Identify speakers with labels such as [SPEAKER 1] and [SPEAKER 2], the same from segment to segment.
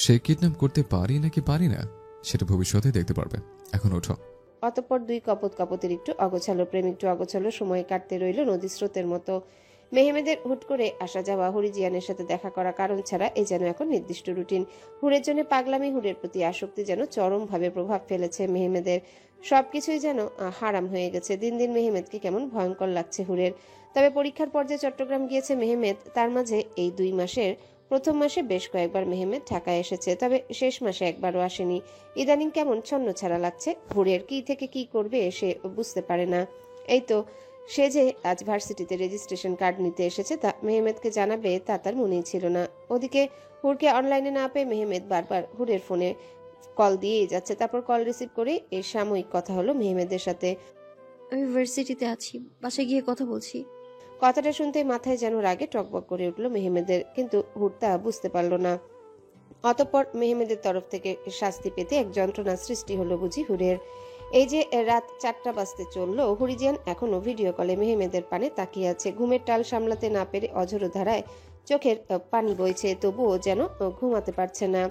[SPEAKER 1] সে kidnap করতে পারি নাকি পারি না সেটা ভবিষ্যতে দেখতে পারবে। এখন ওঠো।
[SPEAKER 2] অতঃপর দুই কপোতের একটু অগোছালো প্রেম একটু অগোছালো সময় কাটতে রইল নদী স্রোতের মতো। মেহমেদের হুট করে আসা যাওয়া, হরিজিয়ানের সাথে দেখা করা কারণ ছাড়া এ যেন এখন নির্দিষ্ট রুটিন। হুরের জন্য পাগলামি, হুরের প্রতি আসক্তি যেন চরমভাবে প্রভাব ফেলেছে মেহমেদের। সবকিছুই যেন হারাম হয়ে গেছে। দিন দিন মেহমেদকে কেমন ভয়ঙ্কর লাগছে হুরের। তবে পরীক্ষার পর্যায়ে চট্টগ্রাম গিয়েছে মেহমেদ। তার মাঝে এই 2 মাসের প্রথম মাসে বেশ কয়েকবার মেহমেদ ঢাকায় এসেছে, তবে শেষ মাসে একবারও আসেনি। ইদানিং কেমন ছন্ন ছাড়া লাগছে। হুরের কি থেকে কি করবে সে বুঝতে পারে না। এই তো সে যে আজ ভার্সিটিতে রেজিস্ট্রেশন কার্ড নিতে এসেছে তা মেহমেদকে জানাবে তা তার মনেই ছিল না। ওদিকে হুরকে অনলাইনে না পেয়ে মেহমেদ বারবার হুরের ফোনে কল দিয়েই যাচ্ছে। তারপর কল রিসিভ করে এই সাময়িক কথা হলো মেহমেদের সাথে।
[SPEAKER 3] আমি ভার্সিটিতে আছি, বাসায় গিয়ে কথা বলছি।
[SPEAKER 2] কথাটা শুনতেই মাথায় যেন রাগে টকবক করে উঠল মেহমেদের, কিন্তু হুর তা বুঝতে পারল না। অতঃপর মেহমেদের তরফ থেকে শাস্তি পেতে এক যন্ত্রণা সৃষ্টি হলো বুঝি হুরের। এই যে রাত 4টা বাজতে চললো, হুরিজিয়ান এখনো ভিডিও কলে মেহমেদের পানে তাকিয়ে আছে। ঘুমের টাল সামলাতে না পেরে অঝোর ধারায় চোখের পানি বইছে, তবুও যেন ঘুমাতে পারছে না।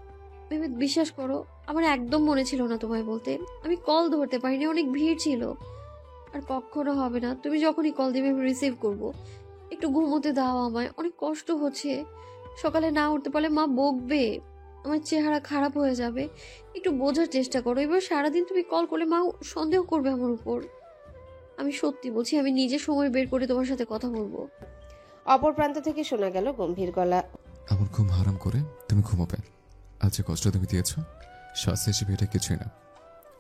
[SPEAKER 3] মেহমেদ, বিশ্বাস করো, আমার একদম মনে ছিল না তোমায় বলতে। আমি কল ধরতে পারিনি, অনেক ভিড় ছিল। আর কখনো হবে না, তুমি যখনই কল দিবে আমি রিসিভ করব। একটু ঘুমোতে দাও আমায়, অনেক কষ্ট হচ্ছে। সকালে না উঠতে পারলে মা বকবে, আমার চেহারা খারাপ হয়ে যাবে। একটু বোঝার চেষ্টা করো। এবার সারাদিন তুমি কল করলে মা সন্দেহ করবে আমার উপর। আমি সত্যি বলছি, আমি নিজে সময় বের করে তোমার সাথে কথা বলবো।
[SPEAKER 2] অপর প্রান্ত থেকে শোনা গেল গম্ভীর গলা।
[SPEAKER 1] আমার ঘুম হারাম করে তুমি ঘুমোবে। আজ যে কষ্ট তুমি দিয়েছ, শাস্তি হিসেবে এটা কিছুই না।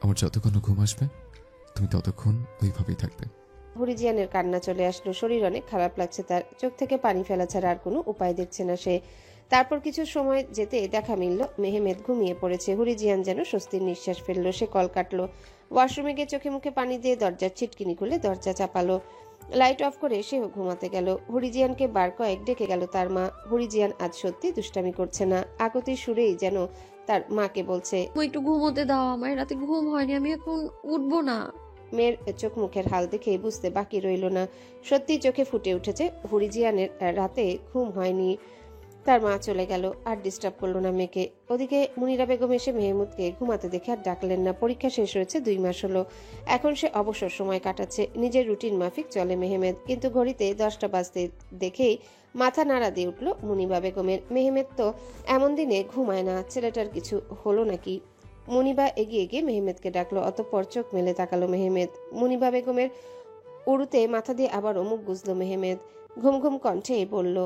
[SPEAKER 1] আমার যতক্ষণ ঘুম আসবে তুমি ততক্ষণ ওইভাবেই থাকবে।
[SPEAKER 2] হুরিজিয়ানের কান্না চলে আসলো। শরীর অনেক খারাপ লাগছে তার। চোখ থেকে পানি ফেলা ছাড়া আর কোনো উপায় দেখছে না সে। তারপর কিছু সময় যেতে দেখা মিলল মেহমেদ ঘুমিয়ে পড়েছে। হুরিজিয়ান যেন স্বস্তির নিঃশ্বাস ফেললো। সে কল কাটলো। ওয়াশরুমে গিয়ে চোখে মুখে পানি দিয়ে দরজার ছিটকিনি খুলে দরজা চাপালো। লাইট অফ করে সেও ঘুমাতে গেল। হুরিজিয়ানকে বার কয়েক ডেকে গেল তার মা। হুরিজিয়ান আজ সত্যি দুষ্টামি করছে না, আকুতির সুরেই যেন তার মাকে বলছে,
[SPEAKER 3] একটু ঘুমোতে দাও আমায়, রাতে ঘুম হয়নি, আমি এখন উঠবো না।
[SPEAKER 2] মেয়ের চোখ মুখের হাল দেখে বুঝতে বাকি রইল না। সত্যি চোখে ফুটে উঠেছে হুরিজিয়ানের রাতে ঘুম হয়নি। তার মা চলে গেল, আর ডিস্টার্ব করলো না মেয়েকে। ওদিকে মুনিরা বেগম এসে মেহমুদকে ঘুমাতে দেখে আর ডাকলেন না। পরীক্ষা শেষ হয়েছে, 2 মাস হলো। এখন সে অবসর সময় কাটাচ্ছে। নিজের রুটিন মাফিক চলে মেহমেদ, কিন্তু ঘড়িতে 10টা বাজতে দেখেই মাথা নাড়া দিয়ে উঠল মুনিবা বেগমের। মেহমেদ তো এমন দিনে ঘুমায় না, ছেলেটার কিছু হলো নাকি? মুনিবা এগিয়ে গিয়ে মেহমেদকে ডাকলো। অতঃপর চোখ মেলে তাকালো মেহমেদ। মুনিবা বেগমের উড়ুতে মাথা দিয়ে আবারও মুখ গুজলো মেহমেদ। ঘুম ঘুম কণ্ঠে বলল,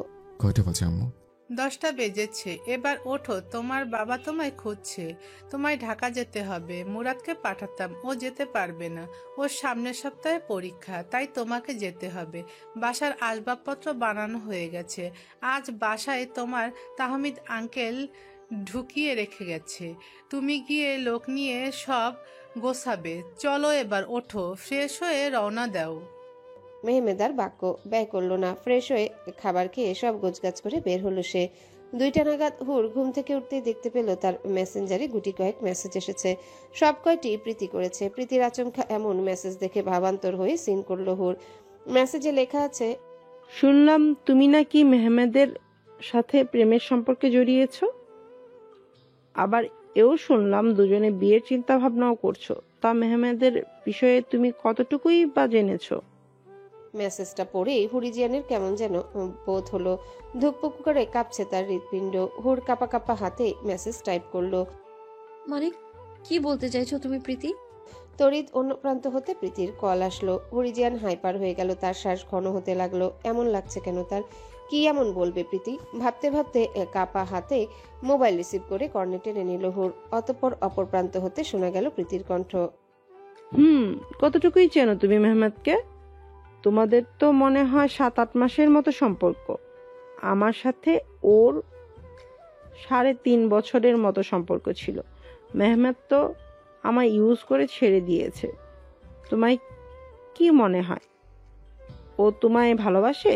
[SPEAKER 1] কয়টা বাজে আম্মু?
[SPEAKER 4] 10টা বেজেছে, এবার ওঠো, তোমার বাবা তোমায় খুঁজছে। তোমায় ঢাকা যেতে হবে। মুরাদকে পাঠাতাম, ও যেতে পারবে না। ওর সামনের সপ্তাহে পরীক্ষা, তাই তোমাকে যেতে হবে। বাসার আসবাবপত্র বানানো হয়ে গেছে। আজ বাসায় তোমার তাহমিদ আঙ্কেল ঢুকিয়ে রেখে গেছে। তুমি গিয়ে লোক নিয়ে সব গোছাবে। চলো এবার ওঠো, ফ্রেশ হয়ে রওনা দাও।
[SPEAKER 2] মেহমেদ আর বাক্য ব্যয় করলো না। ফ্রেশ হয়ে খাবার খেয়ে সব গোছগাছ করে বের হলো সে। 2টা নাগাদ হুর ঘুম থেকে উঠতেই দেখতে পেল তার মেসেঞ্জারে গুটি কয়েক মেসেজ এসেছে। সব কয়টি প্রীতি করেছে। প্রীতির আচমকা এমন মেসেজ দেখে ভাবান্তর হয়ে সিন করলো হুর। মেসেজে লেখা আছে,
[SPEAKER 5] শুনলাম তুমি নাকি মেহমেদের সাথে প্রেমের সম্পর্কে জড়িয়েছ। আবার এও শুনলাম দুজনে বিয়ের চিন্তা ভাবনাও করছো। তা মেহমেদের বিষয়ে তুমি কতটুকুই বা জেনেছো?
[SPEAKER 2] মেসেজটা পড়েই হুরিজিয়ানের কেমন যেন বোধ হলো। ধুকপুক করে কাঁপছে তার হৃৎপিণ্ড। হুর কাপা কাপা হাতে মেসেজ টাইপ করলো।
[SPEAKER 3] মানে কি বলতে চাইছো তুমি প্রীতি?
[SPEAKER 2] তড়িৎ অন্য প্রান্ত হতে প্রীতির কল আসলো। হরিজিয়ান হাইপার হয়ে গেল। তার শ্বাস ঘন হতে লাগলো। এমন লাগছে কেন তার? কি এমন বলবে প্রীতি? ভাবতে ভাবতে কাপা হাতে মোবাইল রিসিভ করে কর্নে টেনে নিল হুর। অতঃপর অপর প্রান্ত হতে শোনা গেল প্রীতির কণ্ঠ।
[SPEAKER 5] কতটুকুই চেনো তুমি মেহমেদকে? তোমাদের তো মনে হয় 7-8 মাসের মতো সম্পর্ক। আমার সাথে ওর 3.5 বছরের মতো সম্পর্ক ছিল। মেহমেদ তো আমায় ইউজ করে ছেড়ে দিয়েছে। তোমায় কি মনে হয় ও তোমায় ভালোবাসে?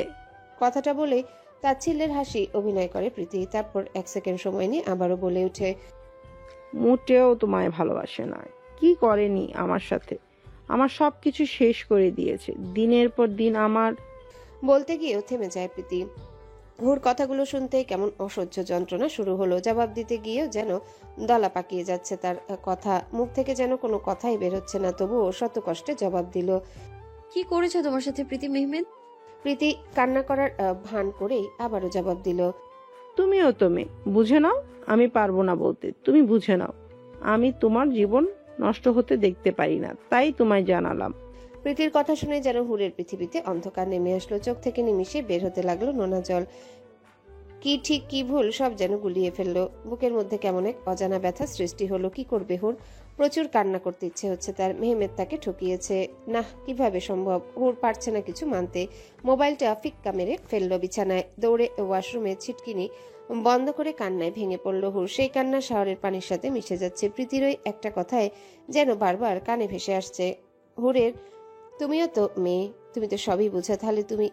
[SPEAKER 2] কথাটা বলে তাচ্ছিল্যের হাসি অভিনয় করে প্রীতি। তারপর 1 সেকেন্ড সময় নিয়ে আবারও বলে ওঠে,
[SPEAKER 5] মোটেও তোমায় ভালোবাসে না। কি করেনি আমার সাথে? আমার সবকিছু শেষ করে দিয়েছে। দিনের পর দিন আমার।
[SPEAKER 2] বলতে গিয়েও থেমে যায় প্রীতি। হুর কথাগুলো শুনতেই কেমন অসহ্য যন্ত্রণা শুরু হলো। জবাব দিতে গিয়েও যেন দলা পাকিয়ে যাচ্ছে তার কথা, মুখ থেকে যেন কোনো কথাই বের হচ্ছে না, তবুও শত কষ্টে জবাব দিল।
[SPEAKER 3] কি করেছে তোমার সাথে প্রীতি মেহমেদ?
[SPEAKER 2] প্রীতি কান্না করার ভান করেই আবারও জবাব দিল।
[SPEAKER 5] তুমিও বুঝে নাও, আমি পারবো না বলতে, তুমি বুঝে নাও। আমি তোমার জীবন নষ্ট হতে দেখতে পারি না, তাই তোমায় জানালাম।
[SPEAKER 2] প্রীতির কথা শুনে যেন হুরের পৃথিবীতে অন্ধকার নেমে আসলো। চোখ থেকে নিমিষে বের হতে লাগলো নোনা জল। কি ঠিক কি ভুল সব যেন গুলিয়ে ফেললো। বুকের মধ্যে কেমন এক অজানা ব্যথা সৃষ্টি হলো। কি করবে হুর? প্রচুর কান্না করতে ইচ্ছে হচ্ছে তার। মেহমেদ তাকে ঠকিয়েছে। না, কিভাবে সম্ভব? হুর পারছে না কিছু মানতে। মোবাইলটা ফিক্কা মেরে ফেললো বিছানায়। দৌড়ে ওয়াশরুমে ছিটকিনি বন্ধ করে কান্নায় ভেঙে পড়ল হুর। সেই কান্না শাওয়ারের পানির সাথে মিশে যাচ্ছে। প্রীতির ওই একটা কথায় যেন বারবার কানে ভেসে আসছে। হুরের, তুমিও তো মেয়ে, তুমি তো সবই বুঝো, তাহলে তুমি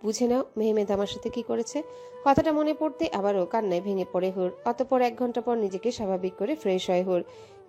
[SPEAKER 2] বুঝে নাও মেহমেদ আমার সাথে কি করেছে। কথাটা মনে পড়তে আবারও কান্নায় ভেঙে পড়ে হুর। অতঃপর 1 ঘন্টা পর নিজেকে স্বাভাবিক করে ফ্রেশ হয় হুর।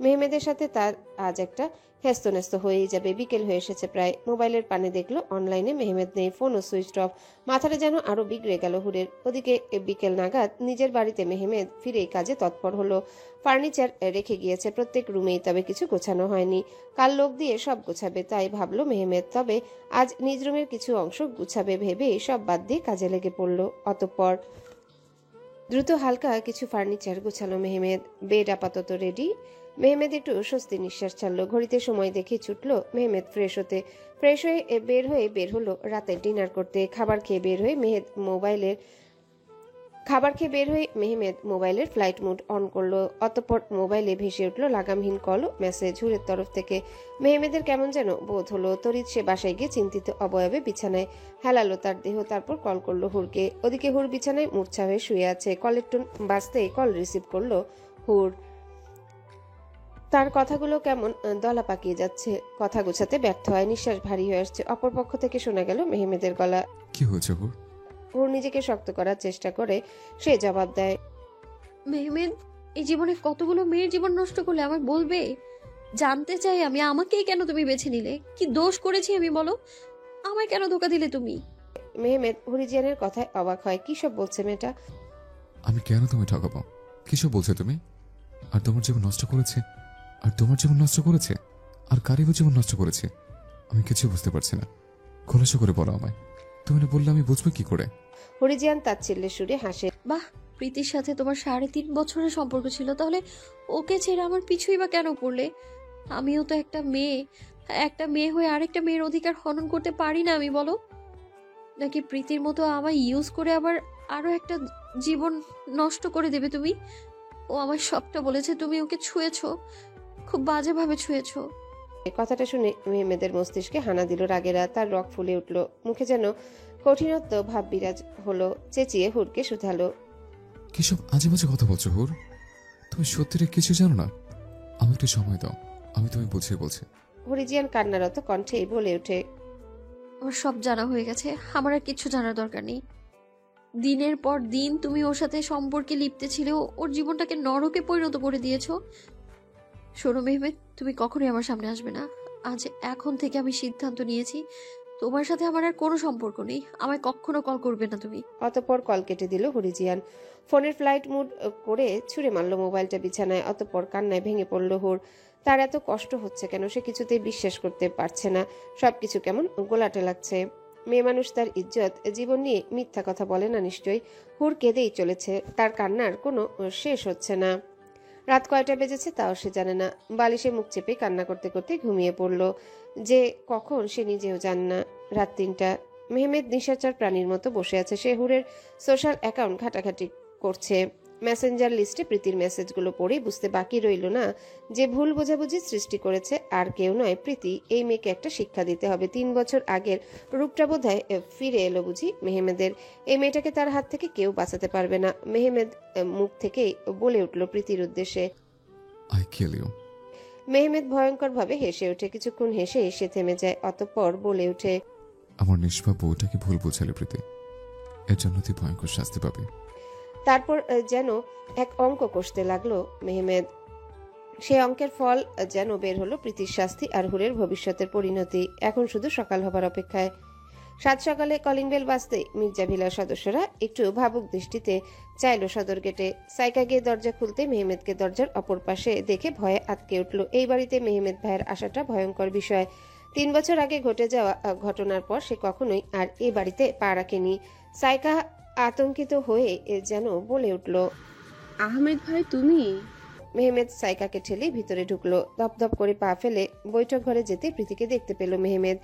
[SPEAKER 2] মেহমেদের সাথে তার আজ একটা হেস্তনেস্ত হয়েই যাবে। বিকেল হয়ে এসেছে প্রায়। মোবাইলের পানে দেখলো অনলাইনে মেহমেদ নেই, ফোনও সুইচ অফ। মাথাটা যেন আরো বিগড়ে গেল হুরের। ওদিকে বিকেল নাগাদ নিজের বাড়িতে মেহমেদ ফিরেই কাজে তৎপর হলো। ফার্নিচার রেখে গিয়েছে প্রত্যেক রুমেই, তবে কিছু গোছানো হয়নি। কাল লোক দিয়ে সব গোছাবে তাই ভাবলো মেহমেদ, তবে আজ নিজ রুমের কিছু অংশ গুছাবে ভেবে সব বাদ দিয়ে কাজে লেগে পড়ল। অতঃপর দ্রুত হালকা কিছু ফার্নিচার গোছালো মেহমেদ। বেড আপাতত রেডি। মেহমেদ একটু স্বস্তি নিঃশ্বাস ছাড়লো। ঘড়িতে সময় দেখে ছুটলো মেহমেদ ফ্রেশ হতে। ফ্রেশ হয়ে বের হলো রাতের ডিনার করতে। খাবার খেয়ে মেহমেদ মোবাইলের ফ্লাইট মোড অন করলো। অতঃপর মোবাইলে ভেসে উঠলো লাগামহীন কল ও মেসেজ হুরের তরফ থেকে। মেহমেদের কেমন যেন বোধ হলো। তড়িৎ সে বাসায় গিয়ে চিন্তিত অবয়বে বিছানায় হেলালো তার দেহ, তারপর কল করলো হুরকে। ওদিকে হুর বিছানায় মূর্ছা হয়ে শুয়ে আছে। কলের টোন বাজতেই কল রিসিভ করলো হুর। তার কথাগুলো কেমন দলা পাকিয়ে যাচ্ছে। কথা গোছাতে ব্যর্থ হয়, নিঃশ্বাস ভারী হয়ে আসছে। অপর পক্ষ থেকে শোনা গেল মেহমেদের গলা।
[SPEAKER 1] কি হয়েছে হুর?
[SPEAKER 2] হুর নিজেকে শক্ত করার চেষ্টা করে সে জবাব দেয়।
[SPEAKER 3] মেহমেদ, এই জীবনে কতগুলো মেয়ের জীবন নষ্ট করলে আমায় বলবে? জানতে চাই আমি, আমাকেই কেন তুমি বেছে নিলে? কি দোষ করেছি আমি বলো? আমায় কেন ধোকা দিলে তুমি?
[SPEAKER 2] মেহমেদ হরিজিয়ানের কথায় অবাক হয়। কি সব বলছে মেয়েটা?
[SPEAKER 1] আমি কেন তোমায় ঠকাবো? কিসব বলছো তুমি? আর তোমার জীবন নষ্ট করেছে? আর কারিগর জীবন নষ্ট করেছে? আমি কিছু বুঝতে পারছি না। খোলাসা করে বলো আমায়। তুমি না বললে আমি বুঝবো কি করে?
[SPEAKER 2] হরিজিয়ান তাচ্ছিল্যের সুরে হাসে।
[SPEAKER 3] বাহ, প্রীতির সাথে তোমার 3.5 বছরের সম্পর্ক ছিল, তাহলে ওকে ছেড়ে আমার পিছুই বা কেন পড়লে? আমিও তো একটা মেয়ে হয়ে আরেকটা মেয়ের অধিকার হনন করতে পারি না আমি, বলো? নাকি প্রীতির মতো আমায় ইউজ করে আবার আরো একটা জীবন নষ্ট করে দেবে তুমি? ও আমার সবটা বলেছে, তুমি ওকে ছুঁয়েছো, খুব বাজেভাবে ছুঁয়েছো।
[SPEAKER 2] কথাটা শুনে মেহমেদের মস্তিষ্কে হানা দিল রাগেরা। তার রক ফুলে উঠল, মুখে যেন কঠিনত্ব ভাব বিরাজ হলো। চেঁচিয়ে হুরকে শুধালো।
[SPEAKER 1] কিসব আজে বাজে কথা বলছো হুর? তুমি সত্যিটা কিছু জানো না। আমাকে একটু সময় দাও, আমি তুমি বুঝিয়ে বলছি।
[SPEAKER 2] হরিজিয়ান কান্নারত কণ্ঠে বলে ওঠে।
[SPEAKER 3] আমার সব জানা হয়ে গেছে, আমার আর কিছু জানার দরকার নেই। দিনের পর দিন তুমি ওর সাথে সম্পর্কে লিপ্তে ছিলে, ওর জীবনটাকে নরকে পরিণত করে দিয়েছো। শোনো মেহমেদ, তুমি কখনোই আমার সামনে আসবে না। আজ এখন থেকে আমি সিদ্ধান্ত নিয়েছি, তোমার সাথে আমার আর কোনো সম্পর্ক নেই। আমায় কখনো কল করবে না তুমি।
[SPEAKER 2] অতঃপর কল কেটে দিল হরিজিয়ান। ফোনের ফ্লাইট মুড করে ছুঁড়ে মারল মোবাইলটা বিছানায়। অতঃপর কান্নায় ভেঙে পড়ল হুর। তার এত কষ্ট হচ্ছে কেন সে কিছুতেই বিশ্বাস করতে পারছে না। সবকিছু কেমন গোলাটে লাগছে। মেয়ে মানুষ, তার ইজ্জত জীবন নিয়ে মিথ্যা কথা বলে না নিশ্চয়ই। হুর কেঁদেই চলেছে, তার কান্নার কোনো শেষ হচ্ছে না। রাত কয়টা বেজেছে তাও সে জানে না। বালিশে মুখ চেপে কান্না করতে করতে ঘুমিয়ে পড়ল, যে কখন সে নিজেও জানে না। রাত 3টা। মেহমেদ নিশাচর প্রাণীর মতো বসে আছে। সে হুরের সোশ্যাল অ্যাকাউন্ট ঘাটাঘাটি করছে। মেসেঞ্জার লিস্টে প্রীতির মেসেজগুলো পড়ে বুঝতে বাকি রইল না যে ভুল বোঝাবুঝি সৃষ্টি করেছে আর কেউ নয়, প্রীতি। এই মেয়েকে একটা শিক্ষা দিতে হবে। 3 বছর আগের রূপটা বোধহয় ফিরে এলো বুঝি মেহমেদের। এই মেয়েটাকে তার হাত থেকে কেউ বাঁচাতে পারবে না। মেহমেদ মুখ থেকেই বলে উঠল প্রীতির উদ্দেশ্যে।
[SPEAKER 1] I kill you.
[SPEAKER 2] মেহমেদ ভয়ঙ্করভাবে হেসে ওঠে। কিছুক্ষণ হেসে সে থেমে যায়। অতঃপর বলে ওঠে।
[SPEAKER 1] আমার নিষ্পাপ বউটাকে ভুল বোঝালে প্রীতি, এর জন্য তুই ভয়ঙ্কর শাস্তি পাবি।
[SPEAKER 2] তারপর যেন এক অঙ্ক কষতে লাগলো মেহমেদ। সে অঙ্কের ফল যেন বের হলো প্রীতির শাস্তি আর হুরের ভবিষ্যতের পরিণতি। এখন শুধু সকাল হবার অপেক্ষায়। সাত সকালে কলিং বেল বাজতে মির্জা ভিলার সদস্যরা একটু ভাবুক দৃষ্টিতে চাইল সদর গেটে। সাইকা গিয়ে দরজা খুলতে মেহমেদকে দরজার অপর পাশে দেখে ভয়ে আটকে উঠল। এই বাড়িতে মেহমেদ ভাইয়ের আসাটা ভয়ঙ্কর বিষয়। 3 বছর আগে ঘটে যাওয়া ঘটনার পর সে কখনোই আর এ বাড়িতে পা রাখেনি। সাইকা আতঙ্কিত হয়ে যেন বলে উঠল,
[SPEAKER 6] আহমেদ ভাই তুমি?
[SPEAKER 2] মেহমেদ সাইকাকে ঠেলে ভিতরে ঢুকলো। ধপধপ করে পা ফেলে বৈঠক ঘরে যেতে প্রীতিকে দেখতে পেল মেহমেদ।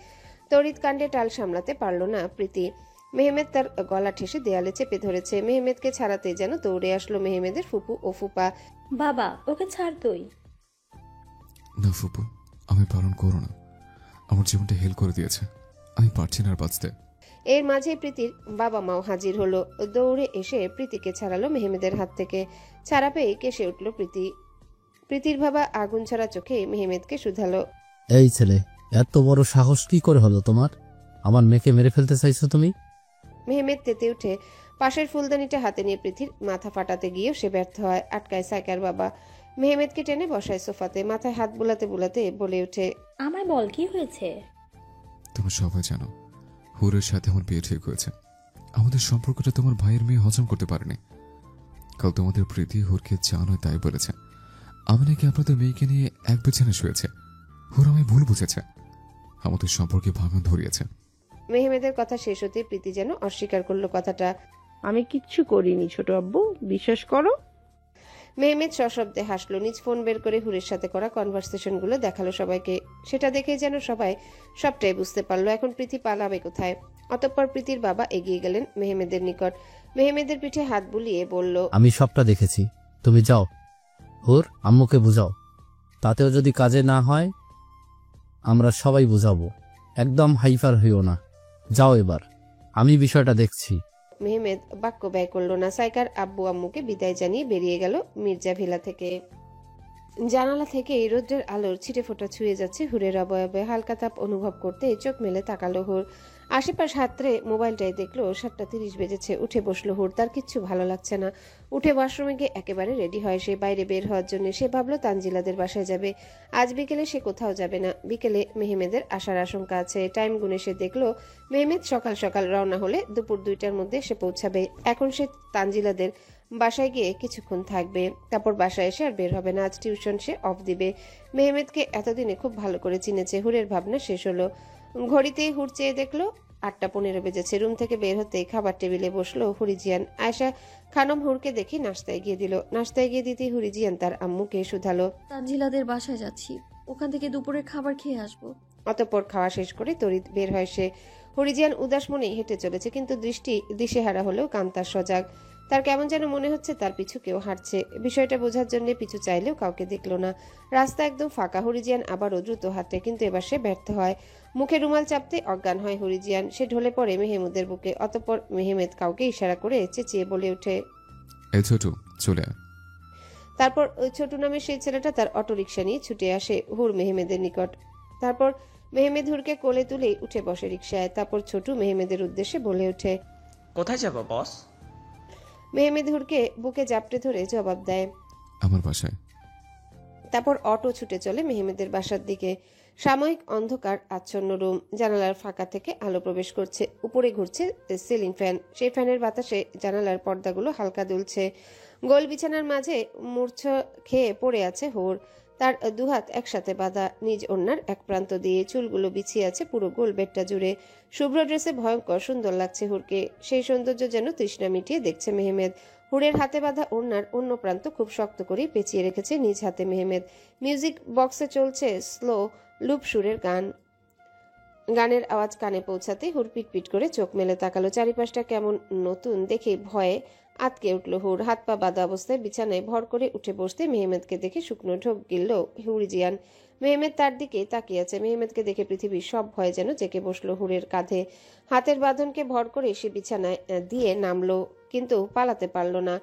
[SPEAKER 2] তড়িৎ কাণ্ডে টাল সামলাতে পারল না প্রীতি। মেহমেদ তার গলা ঠেসে দেয়ালে চেপে ধরেছে। মেহমেদকে ছাড়াতে যেন দৌড়ে আসলো মেহমেদের ফুপু ও ফুপা।
[SPEAKER 7] বাবা ওকে ছাড় তুই।
[SPEAKER 1] না ফুপু, আমি বারণ করো না। আমার জীবনটা হেল করে দিয়েছে, আমি পারছি না আর বাঁচতে।
[SPEAKER 2] এর মাঝে প্রীতির বাবা মাও হাজির হলো। দৌড়ে এসে প্রীতিকে ছাড়ালো মেহমেদের হাত থেকে। ছাড়া পেয়ে কেসে উঠল প্রীতি। প্রীতির বাবা আগুন ছড়া চোখে মেহমেদকে শুধালো,
[SPEAKER 8] এই ছেলে, এত বড় সাহস কি করে হলো তোমার? আমার মেয়েকে মেরে ফেলতে চাইছো তুমি?
[SPEAKER 2] মেহমেদ তেতে উঠে পাশের ফুলদানিটা হাতে নিয়ে প্রীতির মাথা ফাটাতে গিয়েও সে ব্যর্থ হয়। আটকায় সাইকার বাবা। মেহমেদকে টেনে বসায় সোফাতে। মাথায় হাত বুলাতে বুলাতে বলে ওঠে,
[SPEAKER 7] আমায় বল কি হয়েছে?
[SPEAKER 1] তুমি সবাই জানো হুরের সাথে আমার বিয়ে ঠিক হয়েছে। আমাদের সম্পর্কটা তোমার ভাইয়ের মেয়ে হজম করতে পারেনি। কাল তোমাদের প্রীতি হুরকে যা নয় তাই বলেছে। আমি নাকি আপনাদের মেয়েকে নিয়ে এক বিছানে শুয়েছে। হুর আমায় ভুল বুঝেছে, আমাদের সম্পর্কে ভাঙন ধরিয়েছে।
[SPEAKER 2] মেহমেদের কথা শেষ হতে প্রীতি যেন অস্বীকার করলো কথাটা।
[SPEAKER 5] আমি কিচ্ছু করিনি ছোট আব্বু, বিশ্বাস করো।
[SPEAKER 2] মেহমেদ সশব্দে হাসলো। নিজ ফোন বের করে হুরের সাথে করা কনভারসেশনগুলো দেখালো সবাইকে। সেটা দেখে যেন সবাই সবটাই বুঝতে পারলো এখন প্রীতি পালাবে কোথায়। অতঃপর প্রীতির বাবা এগিয়ে গেলেন মেহমেদের নিকট। মেহমেদের পিঠে হাত বুলিয়ে বলল,
[SPEAKER 8] আমি সবটা দেখেছি, তুমি যাও, হুর আম্মুকে বুঝাও। তাতেও যদি কাজে না হয় আমরা সবাই বুঝাবো। একদম হাইফার হইও না, যাও এবার, আমি বিষয়টা দেখছি।
[SPEAKER 2] মেহমেদ বাক্য ব্যয় করলো না। সাইকার আব্বু আম্মুকে বিদায় জানিয়ে বেরিয়ে গেল মির্জা ভিলা থেকে। জানালা থেকে রৌদ্রের আলোর ছিটে ফোঁটা ছুঁয়ে যাচ্ছে হুরের অবয়বে। হালকা তাপ অনুভব করতে চোখ মেলে তাকালো হুর। আশেপাশ হাতরে মোবাইলটাই দেখলো 7:30 বেজেছে। উঠে বসলো হুর। তার কিচ্ছু ভালো লাগছে না। উঠে ওয়াশরুমে গিয়ে একেবারে রেডি হয় সে বাইরে বের হওয়ার জন্য। সে ভাবলো তানজিলাদের বাসায় যাবে। আজ বিকেলে সে কোথাও যাবে না। বিকেলে মেহমেদের আসার আশঙ্কা আছে। টাইম গুনে সে দেখলো মেহমেদ সকাল সকাল রওনা হলে দুপুর 2টার মধ্যে সে পৌঁছাবে। এখন সে তানজিলাদের বাসায় গিয়ে কিছুক্ষণ থাকবে, তারপর বাসায় এসে আর বের হবে না। আজ টিউশন সে অফ দিবে। মেহমেদকে এতদিনে খুব ভালো করে চিনেছে। হুরের ভাবনা শেষ হলো। ঘড়িতেই হুর চেয়ে দেখলো 8:15 বেজেছে। রুম থেকে বের হতে খাবার টেবিলে বসলো হুরিজিয়ান। আয়শা খানম হুরকে দেখে নাস্তায় গিয়ে দিল। নাস্তায় গিয়ে দিতে হুরিজিয়ান তার আম্মুকে শুধালো,
[SPEAKER 3] তানজিলাদের বাসায় যাচ্ছি, ওখান থেকে দুপুরের খাবার খেয়ে আসবো।
[SPEAKER 2] অতঃপর খাওয়া শেষ করে তড়িৎ বের হয় সে। হরিজিয়ান উদাস মনেই হেঁটে চলেছে, কিন্তু দৃষ্টি দিশেহারা হলেও কান তার সজাগ। তার কেমন যেন মনে হচ্ছে তার পিছু কেউ হাঁটছে। বিষয়টা বোঝার জন্য পিছু চাইলেও কাউকে দেখলো না। রাস্তা একদম ফাঁকা। হরিজিয়ান আবারও দ্রুত হাঁটে, কিন্তু এবার সে ব্যর্থ হয়। মুখে রুমাল চাপতে অজ্ঞান হয় হরিজিয়ান। সে ঢলে পড়ে মেহমুদের বুকে। অতঃপর মেহমেদ কাউকে ইশারা করে চেঁচিয়ে বলে ওঠে,
[SPEAKER 1] এই ছোট, চলে আয়।
[SPEAKER 2] তারপর ওই ছোট নামের সেই ছেলেটা তার অটোরিকশা নিয়ে ছুটে আসে হুর মেহমেদের নিকট। তারপর মেহমেদ হুরকে কোলে তুলেই উঠে বসে রিকশায়। তারপর ছোটু মেহমেদের উদ্দেশ্যে বলে ওঠে,
[SPEAKER 9] কোথায় যাবো বস?
[SPEAKER 2] মেহমেদ হুরকে বুকে জাপটে ধরে জবাব দেয়।
[SPEAKER 1] আমার বাসায়।
[SPEAKER 2] তারপর অটো ছুটে চলে মেহমেদের বাসার দিকে। সাময়িক অন্ধকার আচ্ছন্ন রুম। জানালার ফাঁকা থেকে আলো প্রবেশ করছে। উপরে ঘুরছে সিলিং ফ্যান। সেই ফ্যানের বাতাসে জানালার পর্দাগুলো হালকা দুলছে। গোল বিছানার মাঝে মূর্ছা খেয়ে পড়ে আছে হুর। তার দুহাত একসাথে বাঁধা। নিজ ওড়নার এক প্রান্ত দিয়ে চুলগুলো বিছিয়ে আছে পুরো গোল বেডটা জুড়ে। শুভ্র ড্রেসে ভয়ঙ্কর সুন্দর লাগছে হুরকে। সেই সৌন্দর্য যেন তৃষ্ণা মিটিয়ে দেখছে মেহমেদ। হুরের হাতে বাঁধা ওড়নার অন্য প্রান্ত খুব শক্ত করে পেঁচিয়ে রেখেছে নিজ হাতে মেহমেদ। মিউজিক বক্সে চলছে স্লো লুপ সুরের গান। গানের আওয়াজ কানে পৌঁছাতে হুর পিটপিট করে চোখ মেলে তাকালো। চারিপাশটা কেমন নতুন দেখে ভয়ে আতকে উঠল হুর। হাত পা বাঁধা অবস্থায় বিছানায় ভর করে উঠে বসতে মেহমেদকে দেখে শুকনো ঢোক গিলল হুরিজিয়ান। মেহমেদ তার দিকে তাকিয়ে আছে। মেহমেদকে দেখে পৃথিবীর সব ভয় যেন জেঁকে বসলো হুরের কাঁধে। হাতের বাঁধনকে ভর করে সে বিছানায় দিয়ে নামলো, কিন্তু পালাতে পারল না।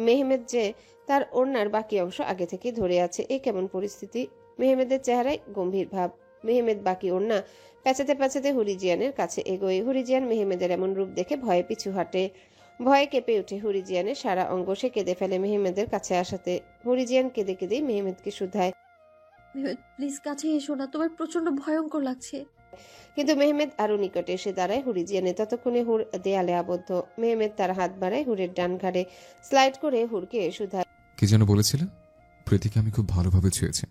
[SPEAKER 2] মেহমেদ যে তার ওড়নার বাকি অংশ আগে থেকে ধরে আছে। এ কেমন পরিস্থিতি? মেহমেদের চেহারায় গম্ভীর ভাব। মেহমেদ বাকি ওড়না প্যাঁচাতে প্যাঁচাতে হুরিজিয়ানের কাছে এগোয়। হুরিজিয়ান মেহমেদের এমন রূপ দেখে ভয়ে পিছু হাঁটে। ভয়ে কেঁপে উঠে হুরিজিয়ানের সারা অঙ্গ। সে কেঁদে ফেলে মেহমেদের কাছে আসাতে। হুরিজিয়ান কেঁদে কেঁদেই মেহমেদকে শুধায়,
[SPEAKER 3] মেহমেদ প্লিজ কাছে এসো না, তোমার প্রচন্ড ভয়ঙ্কর লাগছে।
[SPEAKER 2] কিন্তু মেহমেদ আরো নিকটে এসে দাঁড়ায় হুরিজিয়ানে। ততক্ষণে হুর দেয়ালে আবদ্ধ। মেহমেদ তার হাত বাড়ায় হুরের ডান ঘাড়ে, স্লাইড করে হুরকে শুধায়।
[SPEAKER 1] কি যেন বলেছিলে? প্রীতিকে আমি খুব ভালোভাবে ছুঁয়েছি,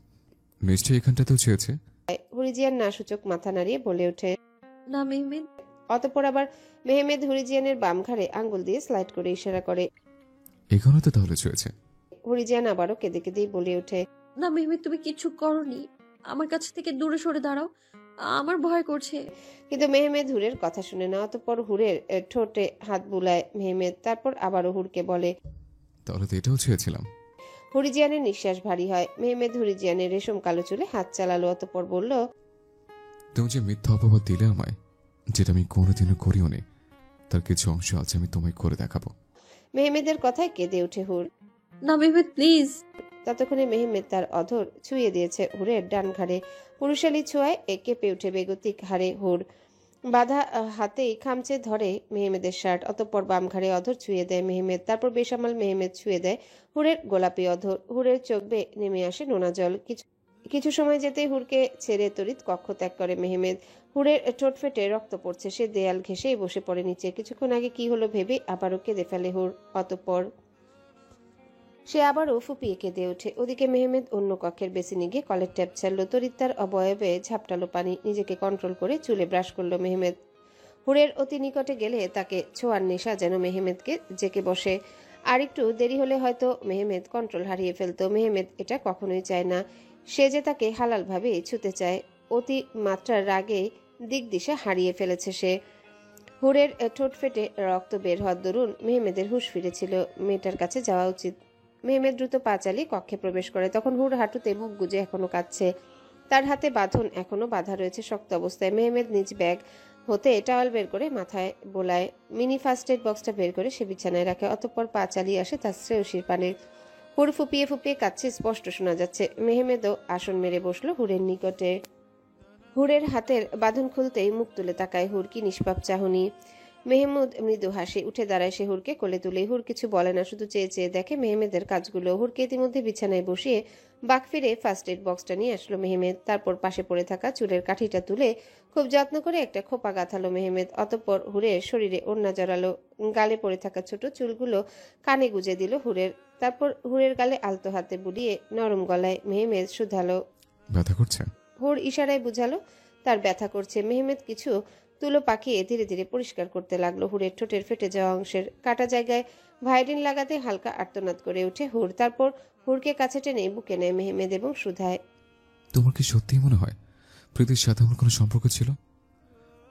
[SPEAKER 1] নিশ্চয়ই এখানটাতেও ছুঁয়েছে।
[SPEAKER 2] হুরিজিয়ান না সূচক মাথা নাড়িয়ে বলে ওঠে।
[SPEAKER 3] না মেহমেদ।
[SPEAKER 2] অতঃপর আবার মেহমেদ হুরিজিয়ানের বাম ঘাড়ে আঙ্গুল দিয়ে স্লাইড করে ইশারা করে।
[SPEAKER 1] এখানে তো তাহলে ছুঁয়েছে।
[SPEAKER 2] হুরিজিয়ান আবারও কেঁদে কেঁদেই বলে ওঠে।
[SPEAKER 3] না মেহমেদ, তুমি কিচ্ছু করনি। আমার কাছ থেকে দূরে সরে দাঁড়াও, আমার ভয় করছে।
[SPEAKER 2] কিন্তু মেহমেদ হুরের কথা শুনে না। অতঃপর হুরের ঠোঁটে হাত বুলায় মেহমেদ। তারপর আবারও হুরকে বলে।
[SPEAKER 1] তাহলে তো এটাও ছুঁয়েছিলাম।
[SPEAKER 2] হুরিজিয়ানের নিঃশ্বাস ভারী হয়। মেহমেদ হুরিজিয়ানের রেশম কালো চুলে হাত চালালো। অতঃপর বলল।
[SPEAKER 1] তুমি যে মিথ্যা অপবাদ দিলে আমায়, যেটা আমি কোনোদিনও করিও নি, তার কিছু অংশ আজ আমি তোমায় করে দেখাবো।
[SPEAKER 2] মেহমেদের কথায় কেঁদে ওঠে হুর।
[SPEAKER 3] না মেহমেদ প্লিজ।
[SPEAKER 2] ততক্ষণে মেহমেদ তার অধর ছুঁয়ে দিয়েছে হুরের ডান ঘাড়ে। পুরুষালী ছোঁয়ায় কেঁপে উঠে বেগতিক হারে হুর। বাধা হাতেই খামচে ধরে মেহমেদের শার্ট। অতঃপর বাম ঘাড়ে অধর ছুঁয়ে দেয় মেহমেদ। তারপর বেসামাল মেহমেদ ছুঁয়ে দেয় হুরের গোলাপি অধর। হুরের চোখ বেয়ে নেমে আসে নোনা জল। কিছু সময় যেতেই হুরকে ছেড়ে তড়িৎ কক্ষ ত্যাগ করে মেহমেদ। হুরের ঠোঁট ফেটে রক্ত পড়ছে। সে দেয়াল ঘেঁষেই বসে পড়ে নিচে। কিছুক্ষণ আগে কি হলো ভেবে আবারও কেঁদে ফেলে হুর। অতঃপর সে আবারও ফুপিয়ে কেঁদে ওঠে। ওদিকে মেহমেদ অন্য কক্ষের বেসিনে গিয়ে কলের ট্যাপ ছাড়লো। তড়িৎ তার অবয়বে ঝাপটালো পানি। নিজেকে কন্ট্রোল করে চুলে ব্রাশ করলো মেহমেদ। হুরের অতি নিকটে গেলে তাকে ছোঁয়ার নেশা যেন মেহমেদকে জেকে বসে। আর একটু দেরি হলে হয়তো মেহমেদ কন্ট্রোল হারিয়ে ফেলতো। মেহমেদ এটা কখনোই চায় না। সে যে তাকে হালালভাবে ছুতে চায়। অতি মাত্রার রাগে দিক দিশা হারিয়ে ফেলেছে সে। হুরের ঠোঁট ফেটে রক্ত বের হওয়ার দরুন মেহমেদের হুঁশ ফিরেছিল। মেয়েটার কাছে যাওয়া উচিত। মেহমেদ দ্রুত পা চালিয়ে কক্ষে প্রবেশ করে। তখন হুর হাঁটুতে মুখ গুজে এখনো কাঁদছে। তার হাতে বাঁধন এখনো বাঁধা রয়েছে শক্ত অবস্থায়। মেহমেদ নিজ ব্যাগ হতে টাওয়াল বের করে মাথায় বোলায়। মিনি ফার্স্ট এড বক্সটা বের করে সে বিছানায় রাখে। অতঃপর পা চালিয়ে আসে তার শ্রেয়সীর পানে। হুর ফুপিয়ে ফুপিয়ে কাঁদছে, স্পষ্ট শোনা যাচ্ছে। মেহমেদও আসন মেরে বসলো হুরের নিকটে। হুরের হাতের বাঁধন খুলতেই মুখ তুলে তাকায় হুর। কি নিষ্পাপ চাহনি। মেহমুদ মৃদু হাসি। উঠে দাঁড়ায় সে হুরকে কোলে তুলে। হুর কিছু বলে না, শুধু চেয়ে চেয়ে দেখে মেহমেদের কাজগুলো। হুরকে ইতিমধ্যে বিছানায় বসিয়ে বাক ফিরে ফার্স্ট এড বক্সটা নিয়ে আসলো মেহমেদ। তারপর পাশে পড়ে থাকা চুলের কাঠিটা তুলে খুব যত্ন করে একটা খোপা গাঁথালো মেহমেদ। অতঃপর হুরের শরীরে ওড়না জড়ালো। গালে পড়ে থাকা ছোট চুলগুলো কানে গুজে দিল হুরের। তারপর হুরের গালে আলতো হাতে বুলিয়ে নরম গলায় মেহমেদ শুধালো।
[SPEAKER 1] ব্যথা করছে?
[SPEAKER 2] হুর ইশারায় বুঝালো তার ব্যথা করছে। মেহমেদ কিছু তুলো পাকিয়ে ধীরে ধীরে পরিষ্কার করতে লাগলো হুরের ঠোঁটের ফেটে যাওয়া অংশের। কাটা জায়গায় ভায়োলিন লাগাতে হালকা আর্তনাদ করে ওঠে হুর। তারপর হুরকে কাছে টেনে বুকে নেয় মেহমেদ এবং শুধায়।
[SPEAKER 1] তোমার কি সত্যিই মনে হয় প্রীতির সাথে আমার কোনো সম্পর্ক ছিল?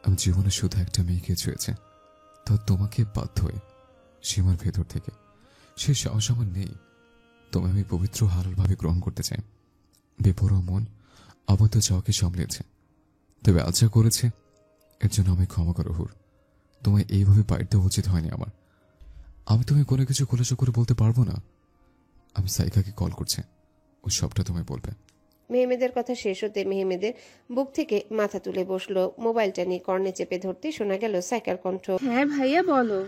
[SPEAKER 1] আমি জীবনে শুধু একটা মেয়েকে ছুঁয়েছে, তা তোমাকে বাধ্য হয়ে, সীমার ভেতর থেকে। সে সাহস আমার নেই। তোমায় আমি পবিত্র হালালভাবে গ্রহণ করতে চাই। বেপরোয়া মন আবদ্ধ চাওয়াকে সামলেছে, তবে আজ যা করেছে এর জন্য আমায় ক্ষমা করো হুর। তোমায় এইভাবে বাইর দেওয়া উচিত হয়নি আমার। আমি তোমায় কোনো কিছু খোলাসা করে বলতে পারবো না। আমি সাইকাকে কল করছি, ও সবটা তোমায় বলবে।
[SPEAKER 2] মেহমেদের কথা শেষ হতে মেহমেদের বুক থেকে মাথা তুলে বসলো। মোবাইলটা নিয়ে কর্নে চেপে ধরতে শোনা গেল সাইকার কণ্ঠ।
[SPEAKER 6] হ্যাঁ ভাইয়া বলো।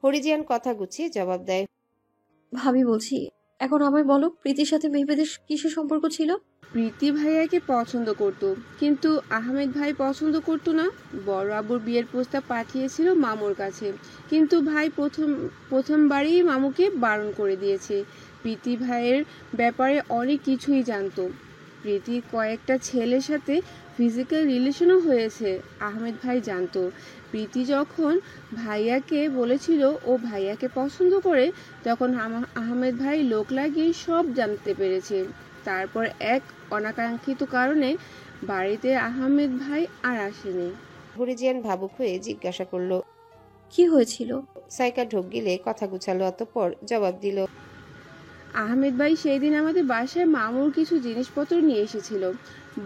[SPEAKER 2] হরিজিয়ান কথা গুছিয়ে জবাব দেয়।
[SPEAKER 3] ভাবি বলছি, এখন আমায় বলো, প্রীতির সাথে মেহমেদের কিসের সম্পর্ক ছিল?
[SPEAKER 6] প্রীতি ভাইয়াকে পছন্দ করত, কিন্তু আহমেদ ভাই পছন্দ করতো না। বড় আব্বুর বিয়ের প্রস্তাব পাঠিয়েছিল মামুর কাছে, কিন্তু ভাই প্রথমবারই মামুকে বারণ করে দিয়েছে। প্রীতি ভাইয়ের ব্যাপারে অনেক কিছুই জানতো। প্রীতির কয়েকটা ছেলের সাথে ফিজিক্যাল রিলেশনও হয়েছে, আহমেদ ভাই জানতো। প্রীতি যখন ভাইয়াকে বলেছিল ও ভাইয়াকে পছন্দ করে, তখন আহমেদ ভাই লোক লাগিয়ে সব জানতে পেরেছে। তারপর এক অনাকাঙ্ক্ষিত কারণে বাড়িতে আহমেদ ভাই আর আসেনি।
[SPEAKER 2] হরিজিয়ান ভাবুক হয়ে জিজ্ঞাসা করলো।
[SPEAKER 3] কি হয়েছিল?
[SPEAKER 2] সাইকা ঢোক গিলে কথা গুছালো। অতঃপর জবাব দিল।
[SPEAKER 6] আহমেদ ভাই সেই দিন আমাদের বাসায় মামুর কিছু জিনিসপত্র নিয়ে এসেছিল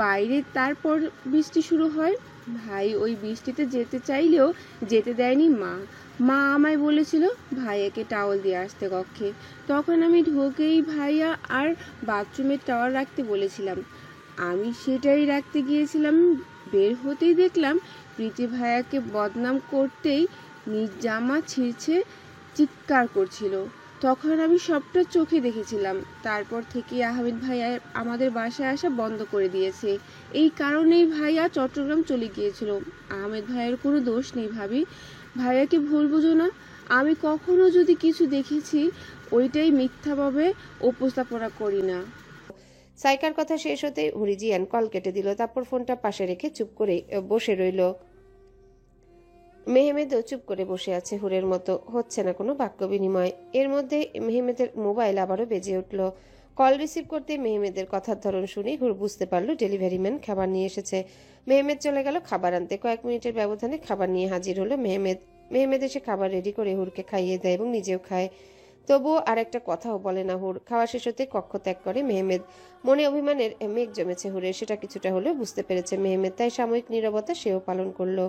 [SPEAKER 6] বাইরে। তারপর বৃষ্টি শুরু হয়। ভাই ওই বৃষ্টিতে যেতে চাইলেও যেতে দেয়নি মা আমায় বলেছিল ভাইয়াকে টাওয়াল দিয়ে আসতে কক্ষে। তখন আমি ঢোকেই ভাইয়া আর বাথরুমের টাওয়াল রাখতে বলেছিলাম। আমি সেটাই রাখতে গিয়েছিলাম। বের হতেই দেখলাম প্রীতি ভাইয়াকে বদনাম করতেই নিজ জামা ছিঁড়ছে, চিৎকার করছিল। তখন আমি সবটা চোখে দেখেছিলাম। তারপর থেকে আহমেদ ভাইয়া আমাদের বাসায় আসা বন্ধ করে দিয়েছে। এই কারণেই ভাইয়া চট্টগ্রাম চলে গিয়েছিল। আহমেদ ভাইয়ের কোনো দোষ নেই ভাবি, ভাইয়াকে ভুল বুঝো না। আমি কখনো যদি কিছু দেখেছি ওইটাই মিথ্যাভাবে উপস্থাপনা করি না।
[SPEAKER 2] সাইকার কথা শেষ হতেই হুরিজিয়ান কল কেটে দিল, তারপর ফোনটা পাশে রেখে চুপ করে বসে রইল। মেহমেদও চুপ করে বসে আছে হুরের মতো, হচ্ছে না কোনো বাক্য বিনিময়। এর মধ্যে মেহমেদের মোবাইল আবারও বেজে উঠল। কল রিসিভ করতে মেহমেদের কথার ধরন শুনে হুর বুঝতে পারলো ডেলিভারি ম্যান খাবার নিয়ে এসেছে। মেহমেদ চলে গেল খাবার আনতে। কয়েক মিনিটের ব্যবধানে খাবার নিয়ে হাজির হলো মেহমেদ এসে খাবার রেডি করে হুরকে খাইয়ে দেয় এবং নিজেও খায়। তবুও আর একটা কথাও বলে না হুর। খাওয়া শেষ হতে কক্ষ ত্যাগ করে মেহমেদ। মনে অভিমানের মেঘ জমেছে হুরের, সেটা কিছুটা হলেও বুঝতে পেরেছে মেহমেদ, তাই সাময়িক নীরবতা সেও পালন করলো।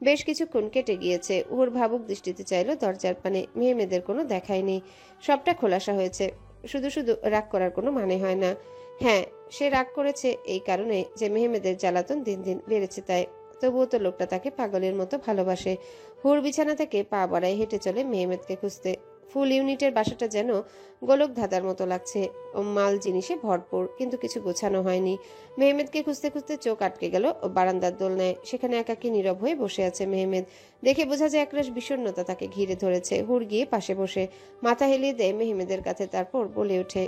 [SPEAKER 2] বেশ কিছুক্ষণ কেটে গিয়েছে। হুর ভাবুক দৃষ্টিতে চাইল দরজার পানে। মেহমেদের কোনো দেখাই নেই, সবটা খোলাসা হয়েছে। শুধু শুধু রাগ করার কোনো মানে হয় না। হ্যাঁ, সে রাগ করেছে এই কারণে যে মেহমেদের জ্বালাতন দিন দিন বেড়েছে তাই। তবুও তো লোকটা তাকে পাগলের মতো ভালোবাসে। হুর বিছানা থেকে পা বাড়ায় হেঁটে চলে মেহমেদকে খুঁজতে। ফুল ইউনিটের বাসাটা যেন গোলক ধাঁধার মতো লাগছে, মাল জিনিসে ভরপুর, কিন্তু কিছু গোছানো হয়নি। মেহমেদকে খুঁজতে খুঁজতে চোখ আটকে গেল বারান্দার দোলনায়। সেখানে একাকী নীরব হয়ে বসে আছে মেহমেদ। দেখে বোঝা যায় একরাশ বিষণ্ণতা তাকে ঘিরে ধরেছে। হুর গিয়ে পাশে বসে মাথা হেলিয়ে দেয় মেহমেদের কাছে, তারপর বলে ওঠে,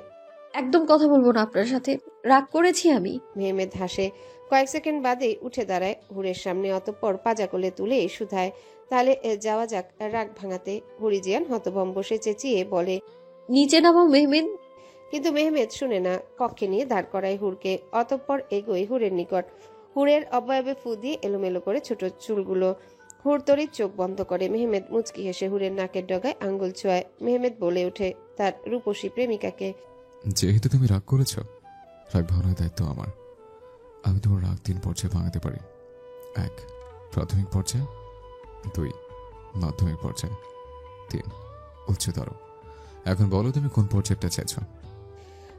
[SPEAKER 3] একদম কথা বলবো না আপনার সাথে, রাগ করেছি আমি।
[SPEAKER 2] মেহমেদ হাসে। কয়েক সেকেন্ড বাদে উঠে দাঁড়ায় হুরের সামনে, অতঃপর পাজা কোলে তুলে শুধায়, তাহলে যাওয়া যাক রাগ ভাঙাতে। হুরিজিয়ান হতভম্ব, সে চেঁচিয়ে বলে,
[SPEAKER 3] নিচে নামো মেহমেদ।
[SPEAKER 2] কিন্তু মেহমেদ শুনে না। কক্ষে নিয়ে দাঁড় করায় হুরকে, অতঃপর এগোয় হুরের নিকট। হুরের অবয়বে ফু দিয়ে এলোমেলো করে ছোট চুলগুলো। হুর তড়িৎ চোখ বন্ধ করে। মেহমেদ মুচকি হেসে হুরের নাকের ডগায় আঙ্গুল ছোঁয়ায়। মেহমেদ বলে ওঠে তার রূপসী প্রেমিকাকে,
[SPEAKER 1] যেহেতু তুমি রাগ করেছ, রাগ ভাঙানোর দায়িত্ব আমার। আমি তোমার রাগ 3 পর্যায়ে ভাঙাতে পারি। 1 প্রাথমিক পর্যায়ে, 2 মাধ্যমিক পর্যায়ে, 3 উচ্চতর। এখন বলো তুমি কোন পর্যায়টা চাইছ?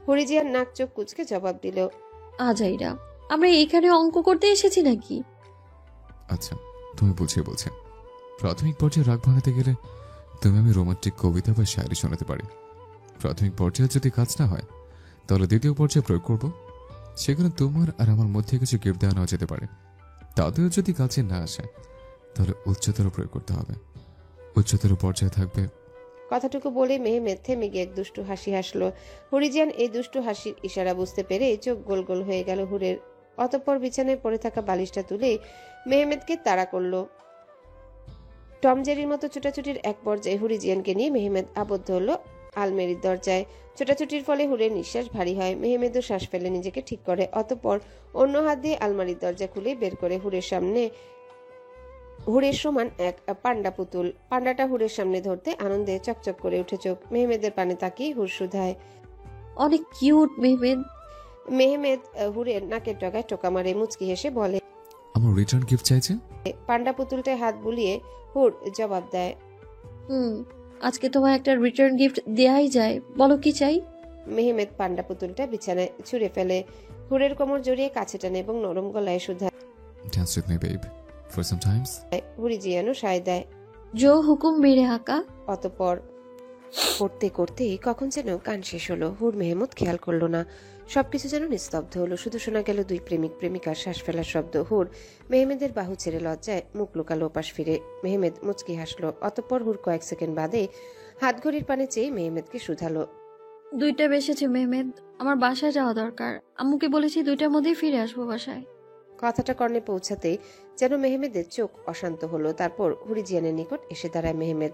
[SPEAKER 2] হুরিজিয়ান নাক চোখ কুচকে জবাব দিল,
[SPEAKER 3] আজাইরা, আমরা এখানে অঙ্ক করতে এসেছি নাকি?
[SPEAKER 1] আচ্ছা, তুমি বুঝিয়ে বলছে। প্রাথমিক পর্যায়ে রাগ ভাঙাতে গেলে তুমি আমি রোমান্টিক কবিতা বা শায়রি শোনাতে পারি। প্রাথমিক পর্যায়ে যদি কাজ না হয়, তাহলে দ্বিতীয় পর্যায়ে প্রয়োগ করব। সেখানে তোমার আর আমার মধ্যে কিছু গিফট দেওয়া নেওয়া যেতে পারে। তাতেও যদি কাজে না আসে, তাহলে উচ্চতর প্রয়োগ করতে হবে। উচ্চতর পর্যায়ে থাকবে।
[SPEAKER 2] কথাটুকু বলে মেহমেদ থেমে গিয়ে এক দুষ্টু হাসি হাসলো। হুরিজিয়ান এই দুষ্টু হাসির ইশারা বুঝতে পেরে চোখ গোল গোল হয়ে গেল হুরের। অতঃপর বিছানায় পড়ে থাকা বালিশটা তুলে মেহমেদকে তাড়া করলো। টমজেরির মতো ছোটাছুটির এক পর্যায়ে হুরিজিয়ানকে নিয়ে মেহমেদ আবদ্ধ হলো আলমেরির দরজায়। ছোটাছুটির ফলে হুরের নিঃশ্বাস ভারী হয়। মেহমেদও শ্বাস ফেলে নিজেকে ঠিক করে। অতঃপর অন্য হাত দিয়ে আলমারির দরজা খুলে বের করে হুরের সামনে হুরের সমান এক পান্ডা পুতুল। পান্ডাটা হুরের সামনে ধরতে আনন্দে চকচক করে উঠে চোখ। মেহমেদের পানে তাকিয়ে হুর শুধায়,
[SPEAKER 3] অনেক কিউট মেহমেদ।
[SPEAKER 2] মেহমেদ হুরের নাকের ডগায় টোকা মারে মুচকি হেসে বলে,
[SPEAKER 1] আমার রিটার্ন গিফট চাইছে।
[SPEAKER 2] পান্ডা পুতুলটায় হাত বুলিয়ে হুর জবাব দেয়,
[SPEAKER 3] আজকে তোমায় একটা রিটার্ন গিফট দেয়াই যায়, বলো কি চাই?
[SPEAKER 2] মেহমেদ পান্ডা পুতুলটা বিছানায় ছুঁড়ে ফেলে। হুরের কোমর জড়িয়ে কাছে টানে এবং নরম গলায় শুধায়,
[SPEAKER 1] Dance with me, babe, for some times.
[SPEAKER 2] হুরিজিয়ানও সায় দেয়।
[SPEAKER 3] জো হুকুম মেরে হাকা।
[SPEAKER 2] অতঃপর করতে করতে কখন যেন গান শেষ হলো। হুর মেহমুদ খেয়াল করলো না। সবকিছু যেন নিস্তব্ধ হলো। শুধু শোনা গেল দুই প্রেমিক প্রেমিকার শ্বাস ফেলার শব্দ। হুর মেহমেদের বাহু ছেড়ে লজ্জায় মুখ লুকালো ওপাশ ফিরে। মেহমেদ মুচকি হাসলো। অতঃপর হুর কয়েক সেকেন্ড বাদে হাতঘড়ির পানে চেয়ে মেহমেদকে শুধালো,
[SPEAKER 3] 2টা বেসেছে মেহমেদ, আমার বাসায় যাওয়া দরকার। আম্মুকে বলেছি 2টার মধ্যেই ফিরে আসবো বাসায়।
[SPEAKER 2] কথাটা কর্ণে পৌঁছাতেই যেন মেহমেদের চোখ অশান্ত হলো। তারপর হুরিজিয়ানের নিকট এসে দাঁড়ায় মেহমেদ।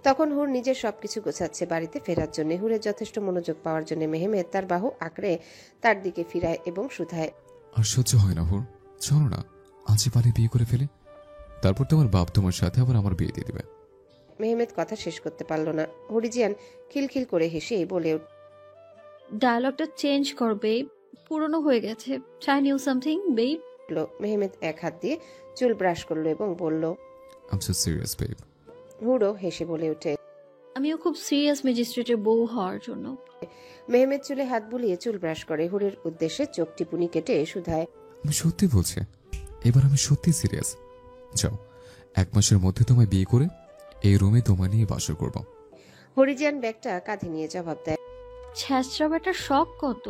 [SPEAKER 2] তখন হুর নিজের সবকিছু গোছাচ্ছে বাড়িতে ফেরার জন্য। হুরের যথেষ্ট মনোযোগ পাওয়ার জন্য মেহমেদ তার বাহু আঁকড়ে তার দিকে ফিরায় এবং শুধায়,
[SPEAKER 1] আর সহ্য হয় না হুর, চলো না আজই পারে বিয়ে করে ফেলে। তারপর তোমার বাপ তোমার সাথে আবার আমার বিয়ে দিয়ে দিবে।
[SPEAKER 2] মেহমেদ কথা শেষ করতে পারল না। হুরিজিয়ান খিলখিল করে হেসে বলে
[SPEAKER 3] ডায়লগটা চেঞ্জ কর বেব, পুরনো হয়ে গেছে। Try new something babe.
[SPEAKER 2] উঠল। মেহমেদ এক হাত দিয়ে চুল ব্রাশ করলো এবং বলল,
[SPEAKER 1] I'm so serious, babe.
[SPEAKER 2] হুড়ো হেসে বলে ওঠে।
[SPEAKER 3] আমিও খুব সিরিয়াস ম্যাজিস্ট্রেটের বউ হওয়ার জন্য।
[SPEAKER 2] মেহমেদ চুলে হাত বুলিয়ে চুল ব্রাশ করে হুরের উদ্দেশ্যে চোখ টিপুনি কেটে শুধায়,
[SPEAKER 1] আমি সত্যি বলছি, এবার আমি সত্যি সিরিয়াস। যাও, 1 মাসের মধ্যে তোমায় বিয়ে করে এই রুমে তোমায় নিয়ে বাসর করব।
[SPEAKER 2] হরিজিয়ান ব্যাগটা কাঁধে নিয়ে জবাব দেয়।
[SPEAKER 3] ছ্যাঁচড়া বেটার শখ কত।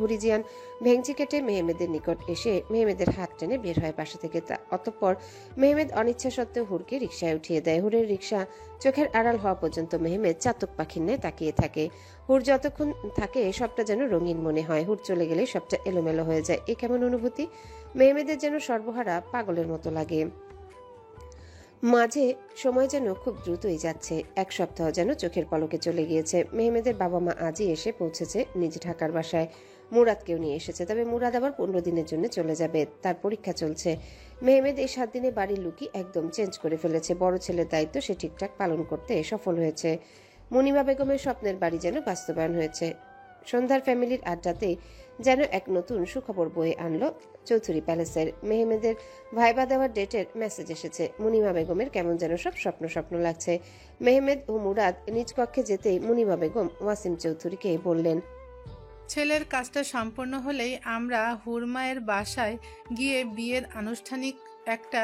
[SPEAKER 2] হরিজিয়ান ভেঙচি কেটে মেহমেদের নিকট এসে মেহমেদের হাত টেনে বের হয় বাসা থেকে। অতঃপর মেহমেদ অনিচ্ছা সত্ত্বেও হুরকে রিকশায় উঠিয়ে দেয়। হুরের রিকশা চোখের আড়াল হওয়া পর্যন্ত মেহমেদ চাতক পাখির ন্যায় তাকিয়ে থাকে। হুর যতক্ষণ থাকে সবটা যেন রঙিন মনে হয়, হুর চলে গেলে সবটা এলোমেলো হয়ে যায়। এ কেমন অনুভূতি? মেহমেদের যেন সর্বহারা পাগলের মতো লাগে। মাঝে সময় যেন খুব দ্রুতই যাচ্ছে। এক সপ্তাহ যেন চোখের পলকে চলে গিয়েছে। মেহমেদের বাবা মা আজই এসে পৌঁছেছে নিজ ঢাকার বাসায়। মুরাদকেও নিয়ে এসেছে, তবে মুরাদ আবার 15 দিনের জন্য চলে যাবে, তার পরীক্ষা চলছে। মেহমেদ এই 7 দিনে বাড়ির লুকই একদম চেঞ্জ করে ফেলেছে। বড় ছেলের দায়িত্ব সে ঠিকঠাক পালন করতে সফল হয়েছে। মুনিমা বেগমের স্বপ্নের বাড়ি যেন বাস্তবায়ন হয়েছে। সন্ধ্যার ফ্যামিলির আড্ডাতে যেন এক নতুন সুখবর বয়ে আনলো চৌধুরী প্যালেসের। মেহমেদের ভাইবা দেওয়ার ডেটের মেসেজ এসেছে। মুনিমা বেগমের কেমন যেন সব স্বপ্ন স্বপ্ন লাগছে। মেহমেদ ও মুরাদ নিজ কক্ষে যেতেই মুনিমা বেগম ওয়াসিম চৌধুরীকে বললেন,
[SPEAKER 4] ছেলের কাজটা সম্পন্ন হলেই আমরা হুরমায়ের বাসায় গিয়ে বিয়ের আনুষ্ঠানিক একটা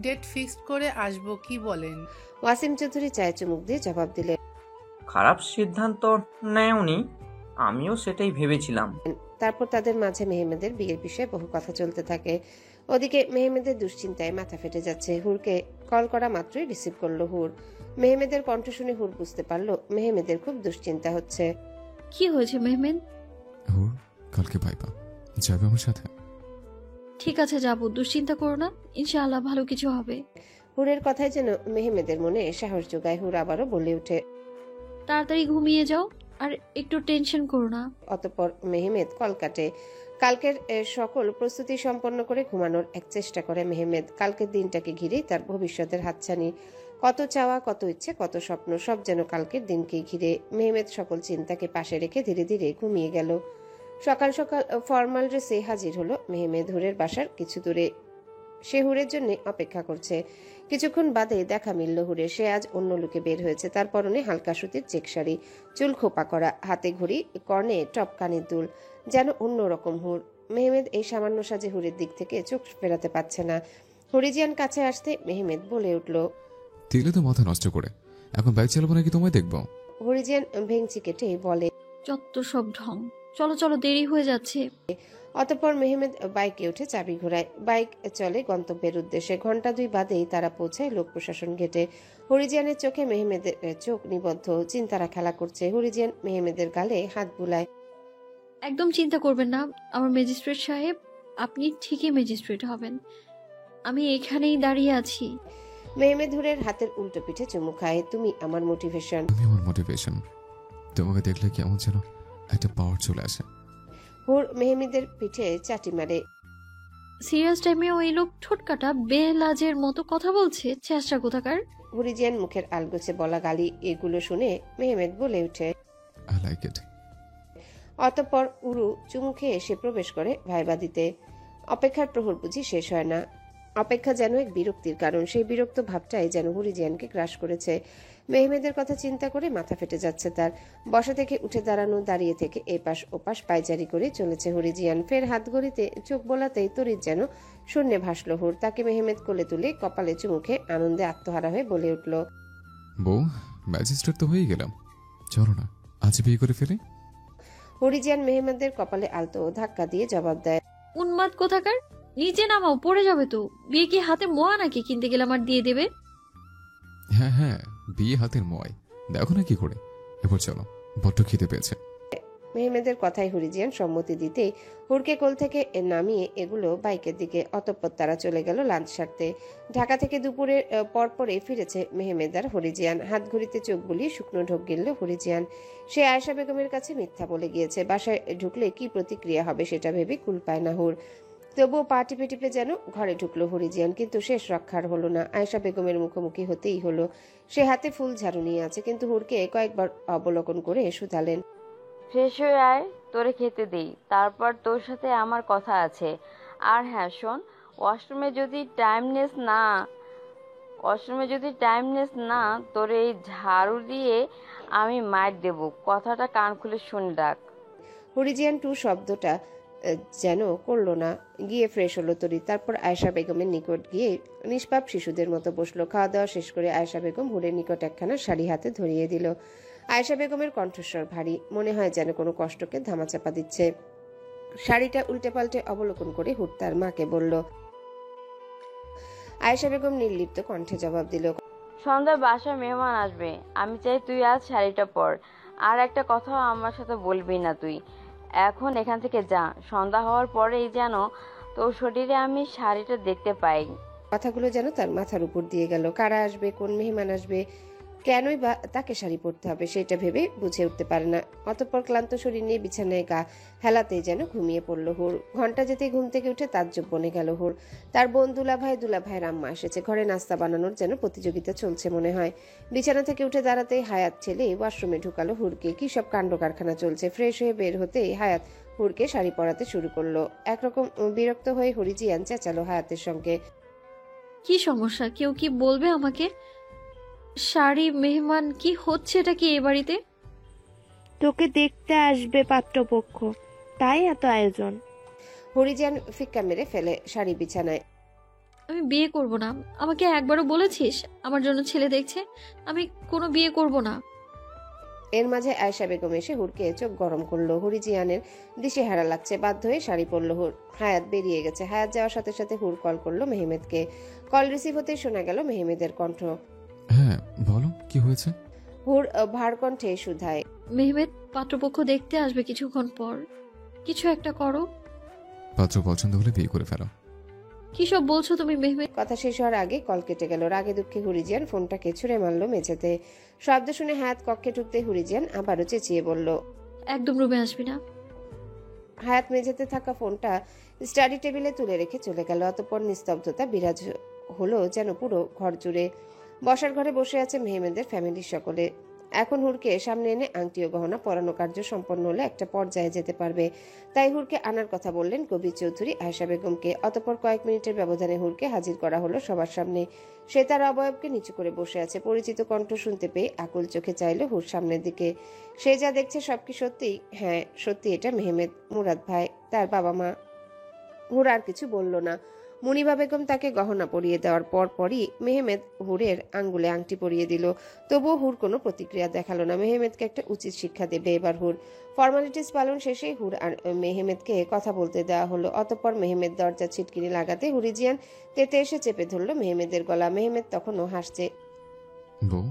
[SPEAKER 4] ডেট ফিক্সড করে আসব, কি বলেন?
[SPEAKER 2] ওয়াসিম চৌধুরী চায়ে চুমুক দিয়ে জবাব দিলেন,
[SPEAKER 9] খারাপ সিদ্ধান্ত নেয়নি, আমিও সেটাই ভেবেছিলাম।
[SPEAKER 2] তারপর তাদের মাঝে মেহমেদের বিয়ের বিষয়ে বহু কথা চলতে থাকে। ওদিকে মেহমেদের দুশ্চিন্তায় মাথা ফেটে যাচ্ছে। হুরকে কল করা মাত্রই রিসিভ করলো হুর। মেহমেদের কণ্ঠ শুনে হুর বুঝতে পারলো মেহমেদের খুব দুশ্চিন্তা হচ্ছে।
[SPEAKER 3] কি হয়েছে মেহমেদ?
[SPEAKER 1] হুর, কালকে ভাইবা যাবে আমার সাথে?
[SPEAKER 3] ঠিক আছে, যাবো, দুশ্চিন্তা করো না, ইনশাআল্লাহ ভালো কিছু হবে।
[SPEAKER 2] হুরের কথায় যেন মেহমেদের মনে সাহস যোগায়। হুর আবারও বলে ওঠে,
[SPEAKER 3] তাড়াতাড়ি ঘুমিয়ে যাও আর একটু টেনশন করো না।
[SPEAKER 2] অতঃপর মেহমেদ কল কাটে। কালকের সকল প্রস্তুতি সম্পন্ন করে ঘুমানোর এক চেষ্টা করে মেহমেদ। কালকের দিনটাকে ঘিরেই তার ভবিষ্যতের হাতছানি। কত চাওয়া, কত ইচ্ছে, কত স্বপ্ন, সব যেন কালকের দিনকেই ঘিরে। মেহমেদ সকল চিন্তাকে পাশে রেখে ধীরে ধীরে ঘুমিয়ে গেল। সকাল সকাল ফর্মাল ড্রেসে হাজির হলো মেহমেদ হুরের বাসার কিছু দূরে। সে হুরের জন্য অপেক্ষা করছে। কিছুক্ষণ বাদে দেখা মিলল হুরের। সে আজ অন্য লুকে বের হয়েছে। তার পরনে হালকা সুতির চেক শাড়ি, চুল খোপা করা, হাতে ঘড়ি, কর্নে টপ কানের দুল, যেন অন্যরকম হুর। মেহমেদ এই সামান্য সাজে হুরের দিক থেকে চোখ ফেরাতে পারছে না। হরিজিয়ান কাছে আসতে মেহমেদ বলে উঠল,
[SPEAKER 1] দিলে তো মাথা নষ্ট করে, এখন বাইক চালাবো নাকি তোমায় দেখবো?
[SPEAKER 2] হরিজিয়ান ভেঙচি কেটে বলে,
[SPEAKER 3] যত সব ঢং, চলো চলো, দেরি হয়ে যাচ্ছে।
[SPEAKER 2] অতঃপর মেহমেদ বাইকে উঠে চাবি ঘোরায়। বাইক চলে গন্তব্যের উদ্দেশ্যে। ঘন্টা 2 বাদেই তারা পৌঁছায় লোক প্রশাসন গেটে। হরিজিয়ানের চোখে মেহমেদের চোখ নিবদ্ধ, চিন্তারা খেলা করছে। হরিজিয়ান মেহমেদের গালে হাত বুলায়।
[SPEAKER 3] একদম চিন্তা করবেন না আমার ম্যাজিস্ট্রেট সাহেব, আপনি ঠিকই ম্যাজিস্ট্রেট হবেন, আমি এখানেই দাঁড়িয়ে আছি।
[SPEAKER 2] মেহমেদ হুরের হাতের উল্টো পিঠে চুমু খায়। তুমি আমার মোটিভেশন।
[SPEAKER 1] তুমি আমার মোটিভেশন। তোমাকে দেখলে কেমন যেন একটা পাওয়ার চলে আসে।
[SPEAKER 2] হুর মেহমেদের পিঠে চাটি মারে।
[SPEAKER 3] সিরিয়াস টাইমে ওই লোক ঠোটকাটা বেলাজের মতো কথা বলছে, চেষ্টা কোথাকার।
[SPEAKER 2] হরিজিয়ান মুখের আলগোছে বলা গালি এগুলো শুনে মেহমেদ বলে উঠে।
[SPEAKER 1] I like it.
[SPEAKER 2] অতঃপর উরু চুমু খেয়ে এসে প্রবেশ করে ভাইবা দিতে। অপেক্ষার প্রহর বুঝি শেষ হয় না। অপেক্ষা যেন এক বিরক্তির কারণ। সেই বিরক্ত ভাবটাই যেন হরিজিয়ানকে গ্রাস করেছে। মেহমেদের কথা চিন্তা করে মাথা ফেটে যাচ্ছে তার। বসা থেকে উঠে দাঁড়ানো, দাঁড়িয়ে থেকে এপাশ ওপাশ পায়চারি করে চলেছে হরিজিয়ান। ফের হাত ঘড়িতে চোখ বোলাতেই তড়িৎ যেন শূন্যে ভাসল হুর। তাকে মেহমেদ কোলে তুলে কপালে চুমুখে আনন্দে আত্মহারা হয়ে বলে উঠল,
[SPEAKER 1] বউ, ম্যাজিস্ট্রেট তো হয়ে গেলাম, চলো না আজ বিয়ে করে ফেলে।
[SPEAKER 2] হরিজিয়ান মেহমেদের কপালে আলতো ধাক্কা দিয়ে জবাব দেয়,
[SPEAKER 3] উন্মাদ কোথাকার, নিচে নামাও, পড়ে যাবে তো। বিয়ে কি হাতে মোয়া নাকি কিনতে গেলাম আর দিয়ে দেবে?
[SPEAKER 1] হ্যাঁ হ্যাঁ, বিয়ে হাতের ময়, দেখো না কি করে। এবার চলো, বড্ড খিদে পেয়েছে।
[SPEAKER 2] মেহমেদের কথায় হরিজিয়ান সম্মতি দিতেই হুরকে কোল থেকে নামিয়ে এগুলো বাইকের দিকে। অতঃপর তারা চলে গেল লাঞ্চ সারতে। ঢাকা থেকে দুপুরের পরপরে ফিরেছে মেহমেদ আর হরিজিয়ান। হাত ঘড়িতে চোখ বুলিয়ে শুকনো ঢোক গিলল হরিজিয়ান। সে আয়েশা বেগমের কাছে মিথ্যা বলে গিয়েছে। বাসায় ঢুকলে কি প্রতিক্রিয়া হবে সেটা ভেবে কুল পায় না হুর। তবুও পা টিপে টিপে যেন ঘরে ঢুকলো হরিজিয়ান, কিন্তু শেষ রক্ষার হলো না। আয়েশা বেগমের মুখোমুখি হতেই হলো। সে হাতে ফুল ঝাড়ু নিয়ে আছে, কিন্তু হুরকে কয়েকবার অবলোকন করে শুধালেন,
[SPEAKER 10] ফ্রেশ হয়ে আয়, তোরে খেতে দেই, তারপর তোর সাথে আমার কথা আছে। আর হ্যাঁ শোন, ওয়াশরুমে যদি টাইম নেস না তোর এই ঝাড়ু দিয়ে আমি মাইর দেব, কথাটা কান খুলে শুনে রাখ।
[SPEAKER 2] হরিজিয়ান টু শব্দটা যেন করলো না। গিয়ে ফ্রেশ হলো তরি। তারপর আয়েশা বেগমের নিকট গিয়ে নিষ্পাপ শিশুদের মতো বসলো। খাওয়া দাওয়া শেষ করে আয়েশা বেগম হুরের নিকট একখানা শাড়ি হাতে ধরিয়ে দিল। আয়েশা বেগমের কণ্ঠস্বর ভারী, মনে হয় যেন কোনো কষ্টকে ধামাচাপা দিচ্ছে। শাড়িটা উল্টে পাল্টে অবলোকন করে হুট তার মাকে বলল। আয়েশা বেগম নির্লিপ্ত কণ্ঠে জবাব দিল,
[SPEAKER 10] সন্ধ্যায় বাসায় মেহমান আসবে, আমি চাই তুই আজ শাড়িটা পর। আর একটা কথাও আমার সাথে বলবি না তুই। এখন এখান থেকে যা, সন্ধ্যা হওয়ার পরেই যেন তোর শরীরে আমি শাড়িটা দেখতে পাই।
[SPEAKER 2] কথাগুলো যেন তার মাথার উপর দিয়ে গেল। কারা আসবে, কোন মেহমান আসবে, কেনই বা তাকে শাড়ি পরতে হবে সেটা ভেবে বুঝে উঠতে পারে না। অতঃপর ক্লান্ত শরীর নিয়ে বিছানায় গা হেলাতেই যেন ঘুমিয়ে পড়ল হুর। ঘন্টা যেতেই ঘুম থেকে উঠে তাজ্জব বনে গেল হুর। তার বোন দুলাভাইয়ের আম্মা এসেছে। ঘরে নাস্তা বানানোর যেন প্রতিযোগিতা চলছে মনে হয়। বিছানা থেকে উঠে দাঁড়াতেই হায়াত ছেলে ওয়াশরুমে ঢুকালো হুরকে। কি সব কাণ্ড কারখানা চলছে। ফ্রেশ হয়ে বের হতেই হায়াত হুরকে শাড়ি পরাতে শুরু করলো। একরকম বিরক্ত হয়ে হরিজিয়ান চেঁচালো হায়াতের সঙ্গে,
[SPEAKER 3] কি সমস্যা? কেউ কি বলবে আমাকে? শাড়ি, মেহমান, কি হচ্ছে এটা কি এ বাড়িতে?
[SPEAKER 11] তোকে দেখতে আসবে পাত্রপক্ষ, তাই এত আয়োজন।
[SPEAKER 2] হরিজিয়ান ফিক্কা মেরে ফেলে শাড়ি বিছানায়।
[SPEAKER 3] আমি বিয়ে করব না। আমাকে একবারও বলেছিস আমার জন্য ছেলে দেখছে? আমি কোনো বিয়ে করব না।
[SPEAKER 2] এর মাঝে আয়েশা বেগম এসে হুরকে চোখ গরম করলো। হরিজিয়ানের দিশেহারা লাগছে। বাধ্য হয়ে শাড়ি পরল হুর। হায়াত বেরিয়ে গেছে। হায়াত যাওয়ার সাথে সাথে হুর কল করলো মেহমেদকে। কল রিসিভ হতেই শোনা গেল মেহমেদের কণ্ঠ।
[SPEAKER 1] হ্যাঁ বলো, কি হয়েছে?
[SPEAKER 2] হুর ভার কণ্ঠে শুধায়,
[SPEAKER 3] মেহমেদ পাত্রপক্ষ দেখতে আসবে কিছুক্ষণ পর। কিছু একটা করো।
[SPEAKER 1] পাত্র পছন্দ হলে বিয়ে করে ফেলো।
[SPEAKER 3] কি সব বলছো তুমি মেহমেদ?
[SPEAKER 2] কথা শেষ হওয়ার আগে কল কেটে গেল। রাগে দুঃখে হরিজিয়ান ফোনটাকে ছুঁড়ে মারল মেঝেতে। শব্দ শুনে হায়াত কক্ষে ঢুকতে হরিজিয়ান আবারও চেঁচিয়ে বলল,
[SPEAKER 3] একদম রুমে আসবি না।
[SPEAKER 2] হায়াত মেঝেতে থাকা ফোনটা স্টাডি টেবিলে তুলে রেখে চলে গেল। অতঃপর নিস্তব্ধতা বিরাজ হলো যেন পুরো ঘর জুড়ে। বসার ঘরে বসে আছে মেহমেদের ফ্যামিলির সকলে। এখন হুরকে সামনে এনে আংটি ও গহনা পরানো কার্য সম্পন্ন হলে একটা পর্যায়ে যেতে পারবে। তাই হুরকে আনার কথা বললেন কবির চৌধুরী আয়েশা বেগমকে। অতঃপর কয়েক মিনিটের ব্যবধানে হুরকে হাজির করা হলো সবার সামনে। সে তার অবয়বকে নিচু করে বসে আছে। পরিচিত কণ্ঠ শুনতে পেয়ে আকুল চোখে চাইল হুর সামনের দিকে। সে যা দেখছে সব কি সত্যি? হ্যাঁ সত্যি, এটা মেহমেদ, মুরাদ ভাই, তার বাবা মা। হুর আর কিছু বলল না। মুনিবা বেগম তাকে গহনা পরিয়ে দেওয়ার পরই মেহমেদ হুরের আঙ্গুলে আংটি পরিয়ে দিল। তবুও হুর কোনো প্রতিক্রিয়া দেখালো না। মেহমেদকে একটা উচিত শিক্ষা দেবে এবার হুর। ফর্মালিটিস পালন শেষে হুর আর মেহমেদকে কথা বলতে দেওয়া হলো। অতঃপর মেহমেদ দরজা ছিটকিনি লাগাতে হুরিজিয়ান তেতে এসে চেপে ধরল মেহমেদের গলা। মেহমেদ তখনও হাসছে।
[SPEAKER 1] বউ,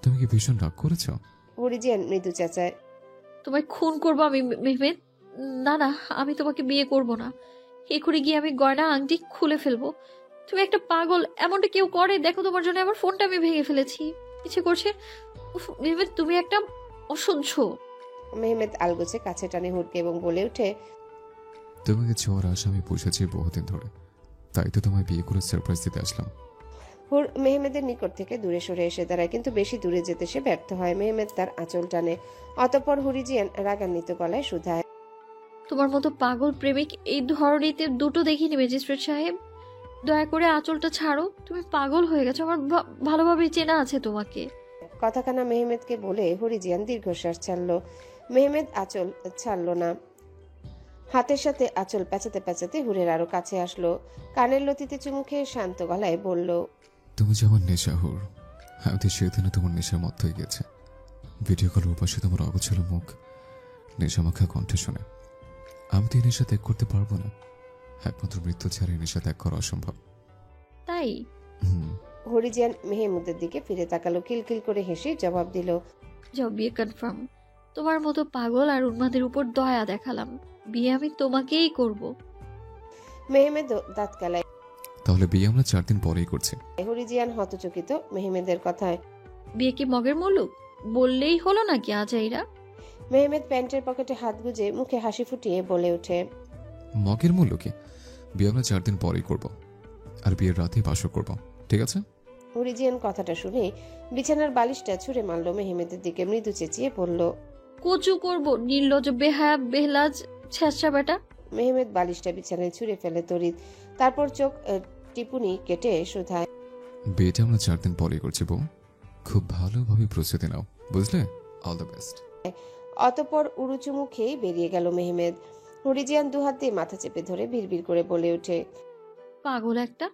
[SPEAKER 1] তুমি কি ভীষণ রাগ করেছ?
[SPEAKER 2] হুরিজিয়ান মৃদু চেঁচায়,
[SPEAKER 3] তোমায় খুন করবো আমি মেহমেদ। না না, আমি তোমাকে বিয়ে করব না। এখনই গিয়ে আমি গয়না আংটি খুলে ফেলবো। তুমি একটা পাগল, এমনটা কেউ করে? দেখো তোমার জন্য আমার ফোনটা আমি ভেঙে ফেলেছি। ইচ্ছে করছে। উফ মেহমেদ, তুমি একটা অসহ্য।
[SPEAKER 2] মেহমেদ আলগোছে কাছে টানে হুরকে এবং বলে ওঠে,
[SPEAKER 1] তোমাকে ছোঁয়ার আশা আমি পুষেছি বহুদিন ধরে, তাই তো তোমায় বিয়ে করে সারপ্রাইজ দিতে আসলাম।
[SPEAKER 2] হুর মেহমেদের নিকট থেকে দূরে সরে এসে দাঁড়ায়, কিন্তু বেশি দূরে যেতে সে ব্যর্থ হয়। মেহমেদ তার আঁচল টানে। অতঃপর হুরিজিয়ান রাগান্বিত গলায় শুধায়,
[SPEAKER 3] তোমার মতো পাগল প্রেমিক এই ধরনীতে দুটো দেখিনি ম্যাজিস্ট্রেট সাহেব। দয়া করে আঁচলটা ছাড়ো। তুমি পাগল হয়ে গেছো। আমার ভালোভাবে চেনা আছে তোমাকে।
[SPEAKER 2] কথাখানা মেহমেদকে বলে হরিজিয়ান দীর্ঘশ্বাস ছাড়ল। মেহমেদ আঁচল ছাড়ল না। হাতের সাথে আঁচল প্যাঁচাতে প্যাঁচাতে হুরের আরো কাছে আসলো। কানের লতিতে চুমু খেয়ে শান্ত গলায় বলল,
[SPEAKER 1] তুমি যে আমার নেশা হুর। আমি তো সেদিনে তোমার নেশার মত হয়ে গেছে। ভিডিও কলের উপাসে তোমার অগোছালো মুখ, নেশামাখা কণ্ঠে শুনে আমি তো এই নেশা ত্যাগ করতে পারবো না। একমাত্র মৃত্যু ছাড়া এই নেশা ত্যাগ করা অসম্ভব।
[SPEAKER 3] তাই?
[SPEAKER 2] হরিজিয়ান মেহমুদের দিকে ফিরে তাকালো। খিলখিল করে হেসে জবাব দিল,
[SPEAKER 3] যাও, বিয়ে কনফার্ম। তোমার মতো পাগল আর উন্মাদের উপর দয়া দেখালাম। বিয়ে আমি তোমাকেই করব।
[SPEAKER 2] মেহমেদ দাঁত কালায়।
[SPEAKER 1] তাহলে বিয়ে আমরা 4 দিন পরেই করছি।
[SPEAKER 2] হরিজিয়ান হতচকিত মেহমেদের কথায়।
[SPEAKER 3] বিয়ে কি মগের মুলুক? বললেই হলো নাকি আজাইরা?
[SPEAKER 2] মেহমেদ প্যান্টের পকেটে হাত গুজে মুখে হাসি ফুটিয়ে বলে ওঠে,
[SPEAKER 1] মগের মূল্য কি? বিয়ে আমরা 4 দিন পরেই করব, আর বিয়ের রাতেই বাসর করব, ঠিক আছে?
[SPEAKER 2] হরিজিয়ান কথাটা শুনে বিছানার বালিশটা ছুঁড়ে মারল মেহমেদের দিকে। মৃদু চেঁচিয়ে পড়ল,
[SPEAKER 3] কচু করব, নির্লজ্জ, বেহায়া, বেহলাজ, ছেঁচড়া বেটা।
[SPEAKER 2] মেহমেদ বালিশটা বিছানায় ছুঁড়ে ফেলে তড়িৎ। তারপর চোখ টিপুনি কেটে শুধায়,
[SPEAKER 1] বিয়েটা আমরা 4 দিন পরেই করছি বউ। খুব ভালোভাবে প্রস্তুতি নাও, বুঝলে? All the best.
[SPEAKER 2] অতঃপর উড়ুচু মুখেই বেরিয়ে গেল মেহমেদ। হরিজিয়ান দুহাত দিয়ে মাথা চেপে ধরে বিড়বিড় করে বলে ওঠে,
[SPEAKER 3] পাগল একটা।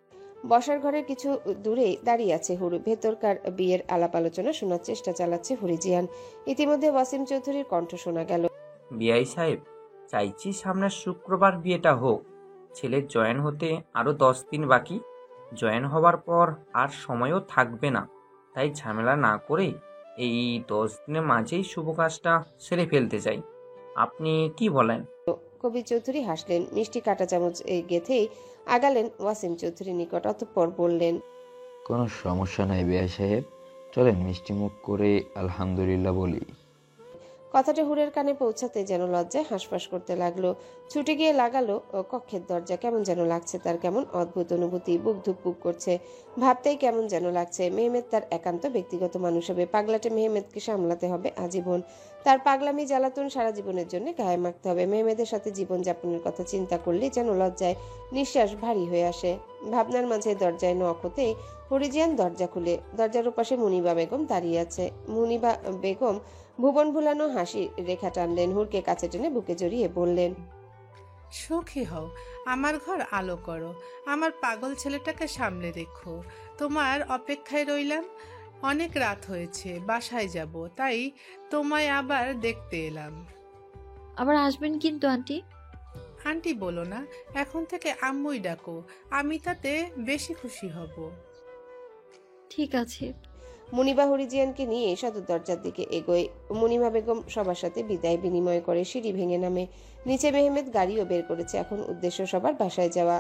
[SPEAKER 2] বসার ঘরের কিছু দূরেই দাঁড়িয়ে আছে হুর। ভেতরকার বিয়ের আলাপ আলোচনা শোনার চেষ্টা চালাচ্ছে হরিজিয়ান। ইতিমধ্যে ওয়াসিম চৌধুরীর কণ্ঠ শোনা গেল।
[SPEAKER 9] বিআই সাহেব, চাইছি সামনের শুক্রবার বিয়েটা হোক। ছেলের জয়েন হতে আরও 10 দিন বাকি। জয়েন হবার পর আর সময়ও থাকবে না, তাই ঝামেলা না করে এই 10 দিনের মাঝেই শুভ কাজটা সেরে ফেলতে চাই। আপনি কি বলেন?
[SPEAKER 2] কবির চৌধুরী হাসলেন, মিষ্টি কাঁটা চামচ গেথেই আগালেন ওয়াসিম চৌধুরীর নিকট। অতঃপর বললেন,
[SPEAKER 12] কোনো সমস্যা নাই বেয়া সাহেব, চলেন মিষ্টি মুখ করে আলহামদুলিল্লাহ বলি।
[SPEAKER 2] কথাটা হুরের কানে পৌঁছাতে যেন লজ্জায় হাঁসফাঁস করতে লাগলো। ছুটে গিয়ে লাগালো কক্ষের দরজা। কেমন যেন লাগছে তার, কেমন অদ্ভুত অনুভূতি। বুক ধুকপুক করছে, ভাবতেই কেমন যেন লাগছে। মেহমেদ তার একান্ত ব্যক্তিগত মানুষ হবে। পাগলাটে মেহমেদকে সামলাতে হবে আজীবন। তার পাগলামি জ্বালাতন সারা জীবনের জন্য গায়ে মাখতে হবে। মেহমেদের সাথে জীবনযাপনের কথা চিন্তা করলেই যেন লজ্জায় নিঃশ্বাস ভারী হয়ে আসে। ভাবনার মাঝে দরজায় নখ হতেই হরিজিয়ান দরজা খুলে। দরজার ওপাশে মুনিবা বেগম দাঁড়িয়ে আছে। মুনিবা বেগম ভুবন ভুলানো হাসি রেখা টানলেন, হুরকে কাছে টেনে বুকে জড়িয়ে বললেন,
[SPEAKER 4] সুখী হও, আমার ঘর আলো করো, আমার পাগল ছেলেটাকে সামলে রেখো। তোমার অপেক্ষায় রইলাম। অনেক রাত হয়েছে, বাসায় যাব, তাই তোমায় আবার দেখতে এলাম।
[SPEAKER 3] আবার আসবেন কিন্তু আন্টি।
[SPEAKER 4] আন্টি বলো না, এখন থেকে আম্মুই ডাকো, আমি তাতে বেশি খুশি হব।
[SPEAKER 3] ঠিক আছে।
[SPEAKER 2] মুনিবা হরিজিয়ানকে নিয়ে সদর দরজার দিকে এগোয়। মুনিমা বেগম সবার সাথে বিদায় বিনিময় করে সিঁড়ি ভেঙে নামে। নিচে মেহমেদ গাড়িও বের করেছে। এখন উদ্দেশ্য সবার বাসায় যাওয়া।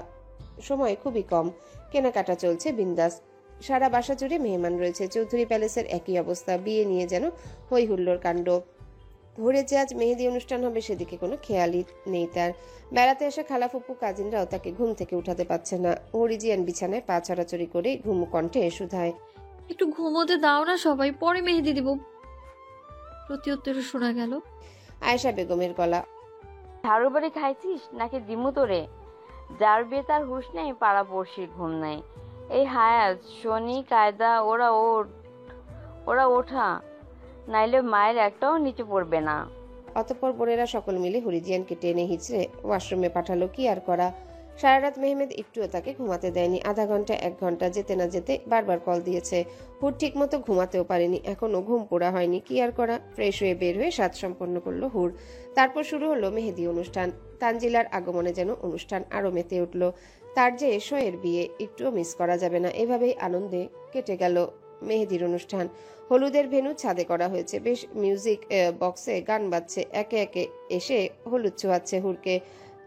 [SPEAKER 2] সময় খুবই কম, কেনাকাটা চলছে বিন্দাস। সারা বাসা জুড়ে মেহমান রয়েছে। চৌধুরী প্যালেসের একই অবস্থা। বিয়ে নিয়ে যেন হই হুল্লোড় কাণ্ড। হুরের যে আজ মেহেদি অনুষ্ঠান হবে সেদিকে কোনো খেয়ালই নেই তার। বেড়াতে আসা খালাফুপু কাজিনরাও তাকে ঘুম থেকে উঠাতে পারছে না। হরিজিয়ান বিছানায় পা ছড়াছড়ি করে ঘুম কণ্ঠে শুধায়,
[SPEAKER 3] একটু ঘুমোতে দাও না সবাই, পরে মেহেদি দিব। প্রত্যুত্তরে শোনা গেল
[SPEAKER 2] আয়েশা বেগমের গলা।
[SPEAKER 10] ঝাড়ু বাড়ি খাইছিস নাকি দিমু তোরে? যার বিয়ে তার হুঁশ নেই, পাড়া পড়শির ঘুম নাই। এই হায়াত, শনি, কায়দা, ওরা ওঠা, নাইলে মায়ের একটাও নিচে পড়বে না।
[SPEAKER 2] অতঃপর বোনেরা সকল মিলে হরিজিয়ানকে টেনে হিচড়ে ওয়াশরুমে পাঠালো। কি আর করা। সারা রাত মেহমেদ একটুও তাকে ঘুমাতে দেয়নি। আধা ঘন্টা 1 ঘন্টা যেতে না যেতে বারবার কল দিয়েছে। হুর ঠিক মতো ঘুমাতেও পারেনি, এখনো ঘুম পোড়া হয়নি। কি আর করা। ফ্রেশ হয়ে বের হয়ে সাজ সম্পন্ন করলো হুর। তারপর শুরু হলো মেহেদি অনুষ্ঠান। তানজিলার আগমনে যেন অনুষ্ঠান আরো মেতে উঠল। তার যে শোয়ের বিয়ে, একটুও মিস করা যাবে না। এভাবেই আনন্দে কেটে গেল মেহেদির অনুষ্ঠান। হলুদের ভেন্যু ছাদে করা হয়েছে। বেশ মিউজিক বক্সে গান বাজছে। একে একে এসে হলুদ ছোঁয়াচ্ছে হুরকে।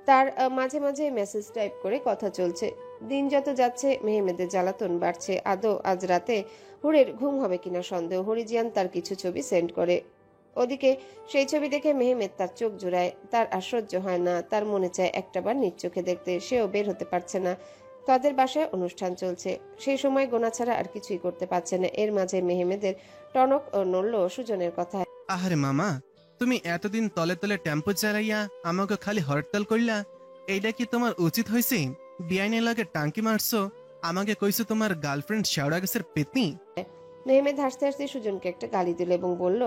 [SPEAKER 2] তার মাঝে মাঝে মেসেজ টাইপ করে কথা চলছে। দিন যত যাচ্ছে মেহমেদের জ্বালাতন বাড়ছে। আদৌ আজ রাতে হুরের ঘুম হবে কিনা সন্দেহ। হরিজিয়ান তার কিছু ছবি সেন্ড করে। ওদিকে সেই ছবি দেখে মেহমেদ তার চোখ জোড়ায়। তার আর সহ্য হয় না। তার মনে চায় একটাবার নিজ চোখে দেখতে। সেও বের হতে পারছে না। তাদের বাসায় অনুষ্ঠান চলছে। সেই সময় গোনা ছাড়া আর কিছুই করতে পারছে না। এর মাঝে মেহমেদের টনক নড়ল সুজনের কথায়।
[SPEAKER 13] আহারে মামা, তুমি এতদিন তলে তলে টেম্পো চালাইয়া আমাকে খালি হরতাল করলা, এইটা কি তোমার উচিত হয়েছে? বিআইনের লাগে টাঙ্কি মারছো, আমাকে কইছো তোমার গার্লফ্রেন্ড শেওড়া গাছের পেতনি।
[SPEAKER 2] মেহমেদ হাসতে হাসতে সুজনকে একটা গালি দিল এবং বলল,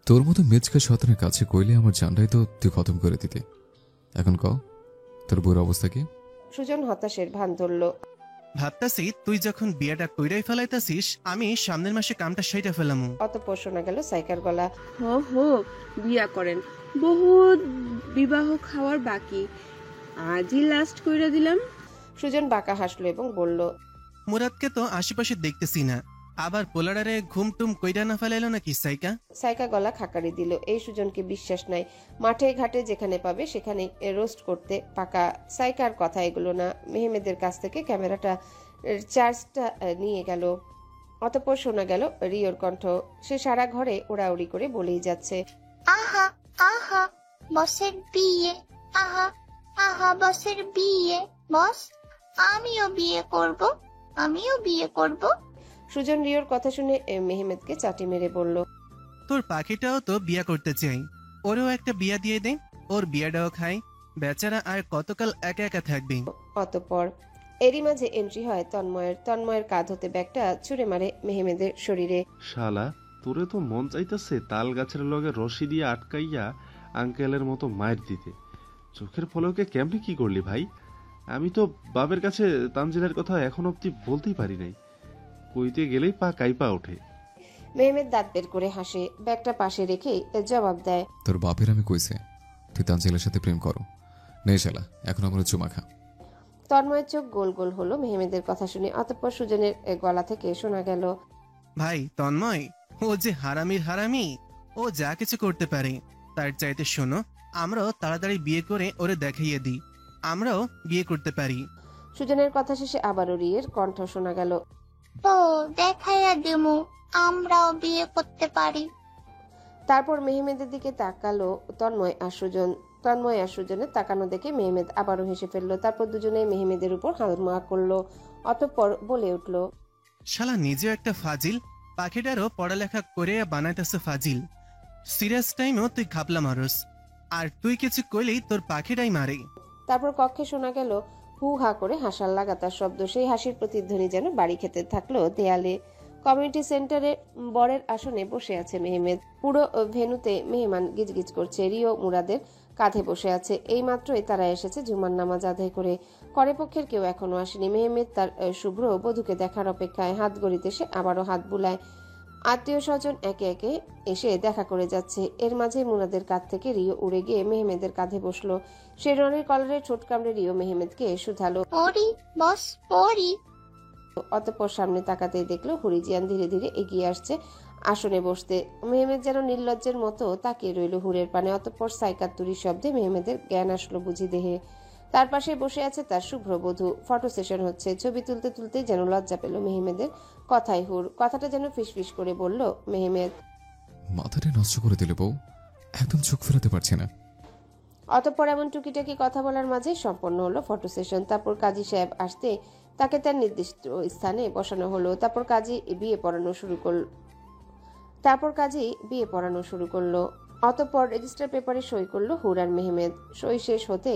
[SPEAKER 1] তোর মতো মেজকা শতানের কাছে কইলে আমার জানটাই তো তুই খতম করে দিতে। এখন ক, তোর বউর অবস্থা কি?
[SPEAKER 2] সুজন হতাশের ভান ধরল।
[SPEAKER 13] ভাবতাছি তুই যখন বিয়েটা কইরাই ফেলাইতাছিস, আমি সামনের মাসে কামটা সেইটা ফেলামু।
[SPEAKER 2] অতঃপর শোনা গেল সাইকার গলা,
[SPEAKER 6] বিয়া করেন, বহুত বিবাহ খাওয়ার বাকি, আজই লাস্ট কইরা দিলাম।
[SPEAKER 2] সুজন বাঁকা হাসলো এবং বলল,
[SPEAKER 13] মুরাদকে তো আশেপাশে দেখতেছি না, আবার পোলাডারে ঘুম টুম কইরা না ফেলাইলো নাকি সাইকা?
[SPEAKER 2] সাইকা গলা খাকারি দিল। এই সুজনকে বিশ্বাস নাই। মাঠে ঘাটে যেখানে পাবে সেখানে রোস্ট করতে পাকা। সাইকার কথা এগুলো না। মেহমেদের কাছ থেকে ক্যামেরাটা চার্জটা নিয়ে গেল। অতঃপর শোনা গেল রিওর কণ্ঠ। সে সারা ঘরে ওড়াউড়ি করে বলেই যাচ্ছে,
[SPEAKER 14] আহা আহা বসের বিয়ে, আহা আহা বসের বিয়ে, বস আমিও বিয়ে করব, আমিও বিয়ে করব।
[SPEAKER 2] সুজন রিওর কথা শুনে মেহমেদকে চাটি মেরে বলল,
[SPEAKER 13] তোর পাখিটাও তো বিয়া করতে চাই, ওরেও একটা বিয়া দিয়ে দে, ওর বিয়াটাও খাই, বেচারা আর কতকাল একা একা থাকবে।
[SPEAKER 2] অতঃপর এরই মাঝে এন্ট্রি হয় তন্ময়ের। তন্ময়ের কাঁধ হতে ব্যাগটা ছুঁড়ে মারে মেহমেদের শরীরে।
[SPEAKER 15] শালা, তোরে তো মন চাইতেছে তাল গাছের লগে রশি দিয়ে আটকাইয়া আঙ্কেলের মতো মায়ের দিতে। চোখের পলকে কেমনি কি করলি ভাই? আমি তো বাবের কাছে তানজিলার কথা এখন অব্দি বলতেই পারি নাই, কইতে গেলেই পা কাইপা ওঠে।
[SPEAKER 2] মেহমেদ দাঁত বের করে হাসে, ব্যাগটা পাশে রেখে জবাব দেয়,
[SPEAKER 1] তোর বাপের আমি কইছে তুই তানজিলার সাথে প্রেম করো। নেই শালা, এখন আমার চুমা খা।
[SPEAKER 2] তন্ময়ের চোখ গোল গোল হলো মেহমেদের কথা শুনে। অতঃপর সুজনের গলা থেকে শোনা গেল,
[SPEAKER 13] ভাই তন্ময়, ও যে হারামির হারামি, ও যা কিছু করতে পারে। তার চাইতে শোনো, আমরাও তাড়াতাড়ি বিয়ে করে ওরে দেখাইয়ে দিই, আমরাও বিয়ে করতে পারি।
[SPEAKER 2] সুজনের কথা শেষে আবারও রিয়ের কণ্ঠ শোনা গেল,
[SPEAKER 14] ও দেখাইয়া দিমু, আমরাও বিয়ে করতে পারি।
[SPEAKER 2] তারপর মেহমেদের দিকে তাকালো তন্ময় আর সুজন। তন্ময় আর সুজনের তাকানো দেখে মেহমেদ আবারও হেসে ফেললো। তারপর দুজনেই মেহমেদের উপর হালমা করলো। অতঃপর বলে উঠল,
[SPEAKER 13] শালা নিজেও একটা ফাজিল, পাখিটারও পড়ালেখা করে বানাইতেছে ফাজিল। সিরিয়াস টাইমেও তুই খাপলা মারস, আর তুই কিছু কইলেই তোর পাখিটাই মারে।
[SPEAKER 2] তারপর কক্ষে শোনা গেল হু হা করে হাসার লাগাতার শব্দ। সেই হাসির প্রতিধ্বনি যেন বাড়ি খেতে থাকলো দেয়ালে। কমিউনিটি সেন্টারে বরের আসনে বসে আছে মেহমেদ। পুরো ভেন্যুতে মেহমান গিজগিজ করছে। রিও মুরাদের কাঁধে বসে আছে। এই মাত্রই তারা এসেছে জুমার নামাজ আদায় করে। করেপক্ষের কেউ এখনো আসেনি। মেহমেদ তার শুভ্র বধূকে দেখার অপেক্ষায়। হাত গড়িতে সে আবারও হাত বুলায়। আত্মীয় স্বজন একে একে এসে দেখা করে যাচ্ছে। এর মাঝে মুরাদের কাঁধ থেকে রিও উড়ে গিয়ে মেহমেদের কাঁধে বসলো। সে রনের কলারে ঠোঁট কামড়ে রিও মেহমেদকে শুধালো,
[SPEAKER 14] পরি বস পরি।
[SPEAKER 2] অতঃপর সামনে তাকাতেই দেখলো হুরিজিয়ান ধীরে ধীরে এগিয়ে আসছে আসনে বসতে। মেহমেদ যেন নির্লজ্জের মতো তাকিয়ে রইল হুরের পানে। অতঃপর সাইকাতুরির শব্দে মেহমেদের জ্ঞান আসলো বুঝি দেহে। তার পাশে বসে আছে তার শুভ্র বধূ। ফটো সেশন হচ্ছে। ছবি তুলতে তুলতে যেন লজ্জা পেল মেহমেদের কথাই হুর। কথাটা যেন ফিসফিস করে বলল মেহমেদ,
[SPEAKER 1] মাথাটা নষ্ট করে দিলে বউ, একদম চোখ ফেরাতে পারছি না।
[SPEAKER 2] অতঃপর এমন টুকিটাকি কথা বলার মাঝে সম্পন্ন হলো ফটো সেশন। তারপর কাজী সাহেব আসতে তাকে তার নির্দিষ্ট স্থানে বসানো হলো। তারপর কাজী বিয়ে পড়ানো শুরু করলো। অতঃপর রেজিস্টার পেপারে সই করলো হুর আর মেহমেদ। সই শেষ হতে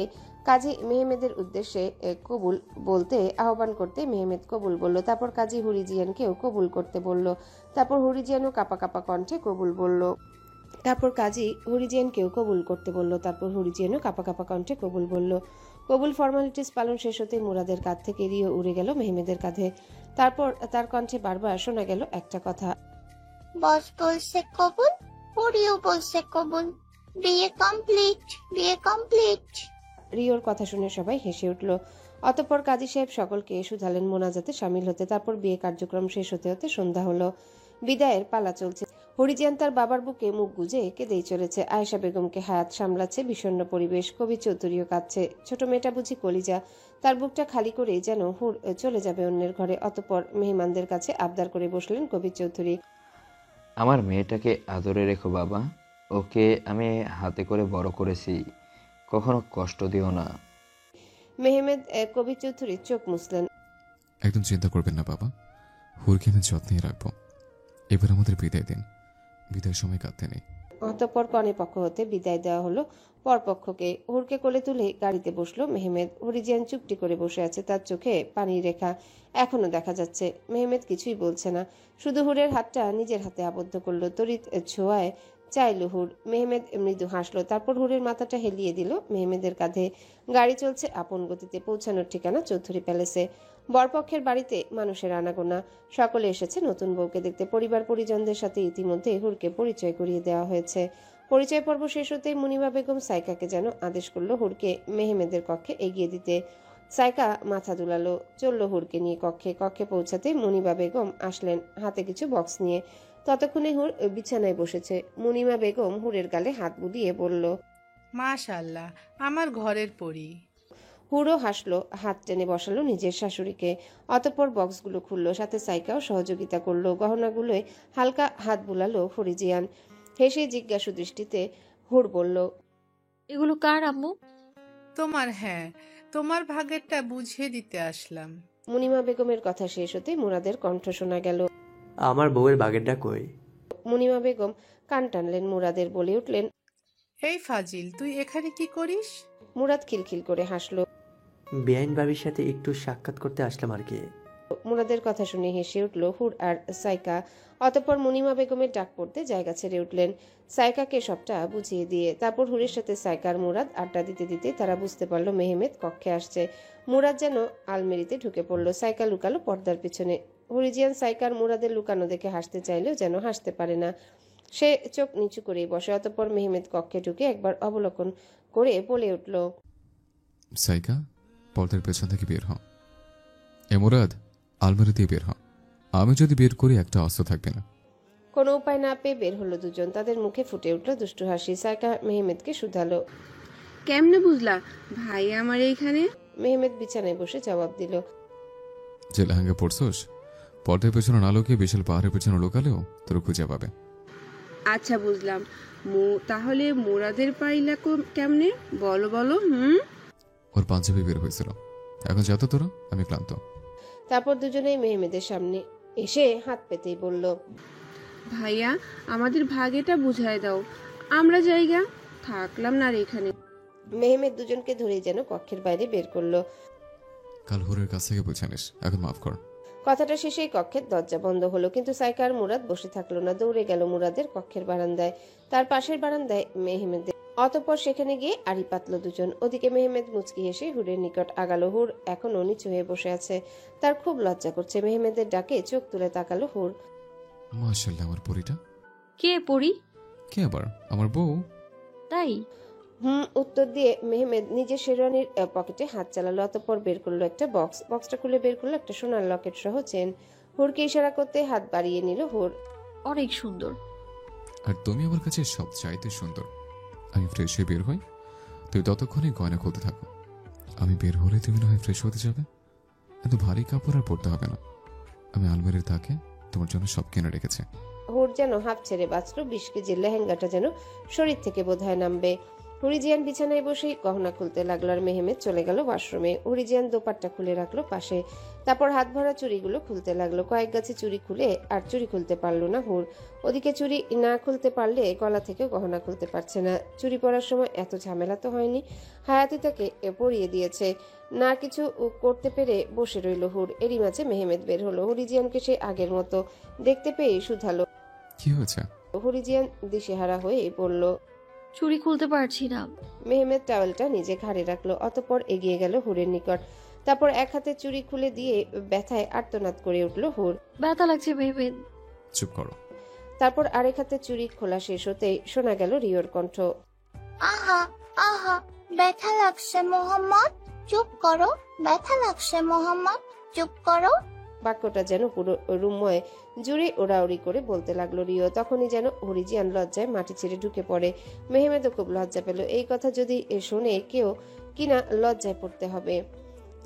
[SPEAKER 2] কাজী মেহমেদের উদ্দেশ্যে কবুল বলতে আহ্বান করতে মেহমেদ কবুল বলল। তারপর কাজী হুরিজিয়ানকেও কবুল করতে বলল। তারপর হুরিজিয়ানও কাপা কাপা কণ্ঠে কবুল বলল। তারপর কাজী হুরিজিয়ানকেও কবুল করতে বলল। তারপর হুরিজিয়ানও কাপা কাপা কণ্ঠে কবুল বলল। কবুল ফর্মালিটিস পালন শেষ হতে মুরাদের কাঁধ থেকে রিও উড়ে গেল মেহমেদের কাঁধে। তারপর তার কণ্ঠে বারবার শোনা গেল একটা কথা,
[SPEAKER 14] বস বলছে কবুল, পরিও বলছে কবুল। বিয়ে কমপ্লিট, বিয়ে কমপ্লিট।
[SPEAKER 2] রিওর কথা শুনে সবাই হেসে উঠল। অতঃপর কাজী সাহেব সকলকে শুধালেন মোনাজাতে সামিল হতে। তারপর বিয়ে কার্যক্রম শেষ হতে হতে সন্ধ্যা হলো। বিদায়ের পালা চলছে। হরিজিয়ান তার বাবার বুকে মুখ গুজে কেঁদেই চলেছে। আয়েশা বেগমকে হায়াত সামলাচ্ছে বিষণ্ণ পরিবেশ। কবি চৌধুরীও কাঁদছে। ছোট মেয়েটা বুঝি কলিজা, তার বুকটা খালি করে যেন হুর চলে যাবে অন্যের ঘরে। অতঃপর মেহমানদের কাছে আবদার করে বসলেন কবি চৌধুরী,
[SPEAKER 12] আমার মেয়েটাকে আদরে রেখো বাবা, ওকে আমি হাতে করে বড় করেছি, কখনো কষ্ট দিও না।
[SPEAKER 2] মেহমেদ কবি চৌধুরী চোখ মুছলেন।
[SPEAKER 1] একদম চিন্তা করবেন না বাবা, হুরকে আমি যত্নে রাখবো। এবার আমাদের বিদায় দিন, বিদায়ের সময় কাঁদতে নেই।
[SPEAKER 2] অতঃপর কনে পক্ষ হতে বিদায় দেওয়া হলো পরপক্ষকে। হুরকে কোলে তুলে গাড়িতে বসলো মেহমেদ। হরিজিয়ান চুপটি করে বসে আছে, তার চোখে পানির রেখা এখনো দেখা যাচ্ছে। মেহমেদ কিছুই বলছে না, শুধু হুরের হাতটা নিজের হাতে আবদ্ধ করলো। তড়িৎ ছোঁয়ায় চাইল হুর। মেহমেদ মৃদু হাসলো। তারপর হুরের মাথাটা হেলিয়ে দিল মেহমেদের কাঁধে। গাড়ি চলছে আপন গতিতে। পৌঁছানোর ঠিকানা চৌধুরী প্যালেসে। বরপক্ষের বাড়িতে মানুষের আনাগোনা। সকলে এসেছে নতুন বউকে দেখতে। পরিবার পরিজনদের সাথে ইতিমধ্যে হুরকে পরিচয় করিয়ে দেওয়া হয়েছে। পরিচয় পর্ব শেষ হতেই মুনিমা বেগম সাইকাকে যেন আদেশ করলো হুরকে মেহমেদের কক্ষে এগিয়ে দিতে। সাইকা মাথা দুলালো, চলল হুরকে নিয়ে কক্ষে। কক্ষে পৌঁছাতে মুনিমা বেগম আসলেন হাতে কিছু বক্স নিয়ে। ততক্ষণে হুর বিছানায় বসেছে। মুনিমা বেগম হুরের গালে হাত বুলিয়ে বলল,
[SPEAKER 4] মাশাআল্লাহ, আমার ঘরের পরী।
[SPEAKER 2] হুড়ো হাসলো, হাত টেনে বসালো নিজের শাশুড়িকে। অতঃপর বক্সগুলো খুললো, সাথে সাইকাও সহযোগিতা করলো। গহনাগুলোয় হালকা হাত বুলালো ফরিজিয়ান। হেসে জিজ্ঞাসু দৃষ্টিতে হুড় বলল,
[SPEAKER 3] এগুলো কার আম্মু?
[SPEAKER 4] তোমার। হ্যাঁ, তোমার ভাগেরটা বুঝিয়ে দিতে আসলাম।
[SPEAKER 2] মুনিমা বেগমের কথা শেষ হতে মুরাদের কণ্ঠ শোনা গেল,
[SPEAKER 16] আমার বউয়ের বাগেরটা কই?
[SPEAKER 2] মুনিমা বেগম কান টানলেন মুরাদের, বলে উঠলেন,
[SPEAKER 4] এই ফাজিল, তুই এখানে কি করিস?
[SPEAKER 2] মুরাদ খিলখিল করে হাসলো।
[SPEAKER 16] বেআইন ভাবির সাথে একটু সাক্ষাৎ করতে আসলাম আর কি।
[SPEAKER 2] মুরাদের কথা শুনে হেসে উঠল হুর আর সাইকা। অতঃপর মুনিমা বেগমের ডাক পড়তে জায়গা ছেড়ে উঠলেন সাইকাকে সবটা বুঝিয়ে দিয়ে। তারপর হুরের সাথে সাইকার মুরাদ আড্ডা দিতে দিতে তারা বুঝতে পারল মেহমেদ কক্ষে আসছে। মুরাদ যেন আলমেরিতে ঢুকে পড়ল। সাইকা লুকালো পর্দার পিছনে। হরিজিয়ান সাইকার মুরাদের লুকানো দেখে হাসতে চাইলেও যেন হাসতে পারে না। সে চোখ নিচু করেই বসে। অতঃপর মেহমেদ কক্ষে ঢুকে একবার অবলোকন করে বলে উঠল,
[SPEAKER 1] সাইকা, পর্দার পেছন থেকে বের হ। এ মুরাদ, আলমারি দিয়ে বের হ। আমি যদি বের করি একটা অস্ত্র থাকবে না।
[SPEAKER 2] কোনো উপায় না পেয়ে বের হলো দুজন। তাদের মুখে ফুটে উঠল দুষ্টু হাসি। সাইকা মেহমেদকে শুধালো,
[SPEAKER 6] কেমনে বুঝলা ভাই আমার এইখানে?
[SPEAKER 2] মেহমেদ বিছানায় বসে জবাব দিল,
[SPEAKER 1] যে লেহেঙ্গা পড়ছোস, পর্দার পেছনে না লুকিয়ে বিশাল পাহাড়ের পেছনে লুকালেও তোর খুঁজে পাবে।
[SPEAKER 6] আচ্ছা বুঝলাম। তাহলে মুরাদের পাইলা কেমনে? বলো বলো।
[SPEAKER 1] ওর পাঞ্জাবি বের হয়েছিল। এখন যত তোরা, আমি ক্লান্ত।
[SPEAKER 2] তারপর দুজনেই মেহমেদের সামনে এসে হাত পেতেই বলল,
[SPEAKER 6] ভাইয়া আমাদের ভাগেটা বুঝাই দাও, আমরা জায়গা থাকলাম না আর এখানে।
[SPEAKER 2] মেহমেদ দুজনকে ধরেই যেন কক্ষের বাইরে বের করলো।
[SPEAKER 1] কাল হুরের কাছ থেকে বুঝে নিস, এখন মাফ কর।
[SPEAKER 2] কথাটা শেষেই কক্ষের দরজা বন্ধ হলো। কিন্তু সাইকা আর মুরাদ বসে থাকলো না, দৌড়ে গেল মুরাদের কক্ষের বারান্দায়। তার পাশের বারান্দায় মেহমেদের। অতঃপর সেখানে গিয়ে আড়ি পাতলো দুজন। ওদিকে মেহমেদ মুচকি হেসে হুরের নিকট আগালো। হুর এখনো নিচু হয়ে বসে আছে। তার খুব লজ্জা করছে। মেহমেদের ডাকে চোখ তুলে তাকালো হুর।
[SPEAKER 1] মাশাআল্লাহ, আমার পরিটা।
[SPEAKER 3] কে পড়ি?
[SPEAKER 1] কে আবার? আমার বউ।
[SPEAKER 3] তাই?
[SPEAKER 2] উত্তর দিয়ে মেহমেদ নিজের শেরওয়ানির পকেটে হাত চালালো। অতঃপর বের করলো একটা বক্স। বক্সটা খুলে বের করলো একটা সোনার লকেট সহ চেন। হুরকে ইশারা করতে হাত বাড়িয়ে নিল হুর।
[SPEAKER 3] অনেক সুন্দর।
[SPEAKER 1] আর তুমি আমার কাছে সব চাইতে সুন্দর। আমি ফ্রেশ হয়ে বের হই, তুই ততক্ষণে গয়না খুলতে থাকো। আমি বের হলে তুমি না হয় ফ্রেশ হতে যাবে। এত ভারী কাপড় আর পরতে হবে না। আমি আলমারির তাকে তোমার জন্য সব কিনে রেখেছি।
[SPEAKER 2] হুর যেন হাফ ছেড়ে বাঁচলো। 20 কেজির লেহেঙ্গাটা যেন শরীর থেকে বোধহয় নামবে। হরিজিয়ান বিছানায় বসেই গহনা খুলতে লাগলো আর মেহমেদ চলে গেল ওয়াশরুমে। হরিজিয়ান দোপাট্টা খুলে রাখলো পাশে। তারপর হাত ভরা চুড়িগুলো খুলতে লাগলো। কয়েক গাছে চুড়ি খুলে আর চুড়ি খুলতে পারলো না হুর। ওদিকে চুড়ি না খুলতে পারলে গলা থেকেও গহনা খুলতে পারছে না। চুড়ি পরার সময় এত ঝামেলা তো হয়নি। হায়াতি তাকে পরিয়ে দিয়েছে। না কিছু করতে পেরে বসে রইল হুর। এরই মাঝে মেহমেদ বের হলো। হরিজিয়ানকে সে আগের মতো দেখতে পেয়ে শুধালো,
[SPEAKER 1] কি হয়েছে?
[SPEAKER 2] হরিজিয়ান দিশেহারা হয়ে বলল,
[SPEAKER 3] চুড়ি খুলতে পারছি না।
[SPEAKER 2] মেহমেদ টাওয়েলটা নিজে ঘাড়ে রাখলো। অতঃপর এগিয়ে গেল হুরের নিকট। তারপর এক হাতে চুড়ি খুলে দিয়ে ব্যথায় আর্তনাদ করে উঠল হুর।
[SPEAKER 3] ব্যথা লাগছে মেহমেদ।
[SPEAKER 1] চুপ করো।
[SPEAKER 2] তারপর আরেক হাতে চুড়ি খোলা শেষ হতেই শোনা গেল রিওর কণ্ঠ,
[SPEAKER 14] আহা আহা ব্যথা লাগছে মোহাম্মদ, চুপ করো। ব্যথা লাগছে মোহাম্মদ, চুপ করো।
[SPEAKER 2] বাক্যটা যেন পুরো রুমময় জুড়ে ওড়াউড়ি করে বলতে লাগলো রিও। তখনই যেন হরিজিয়ান লজ্জায় মাটি ছেড়ে ঢুকে পড়ে। মেহমেদও খুব লজ্জা পেল। এই কথা যদি শোনে কেউ কিনা লজ্জায় পড়তে হবে।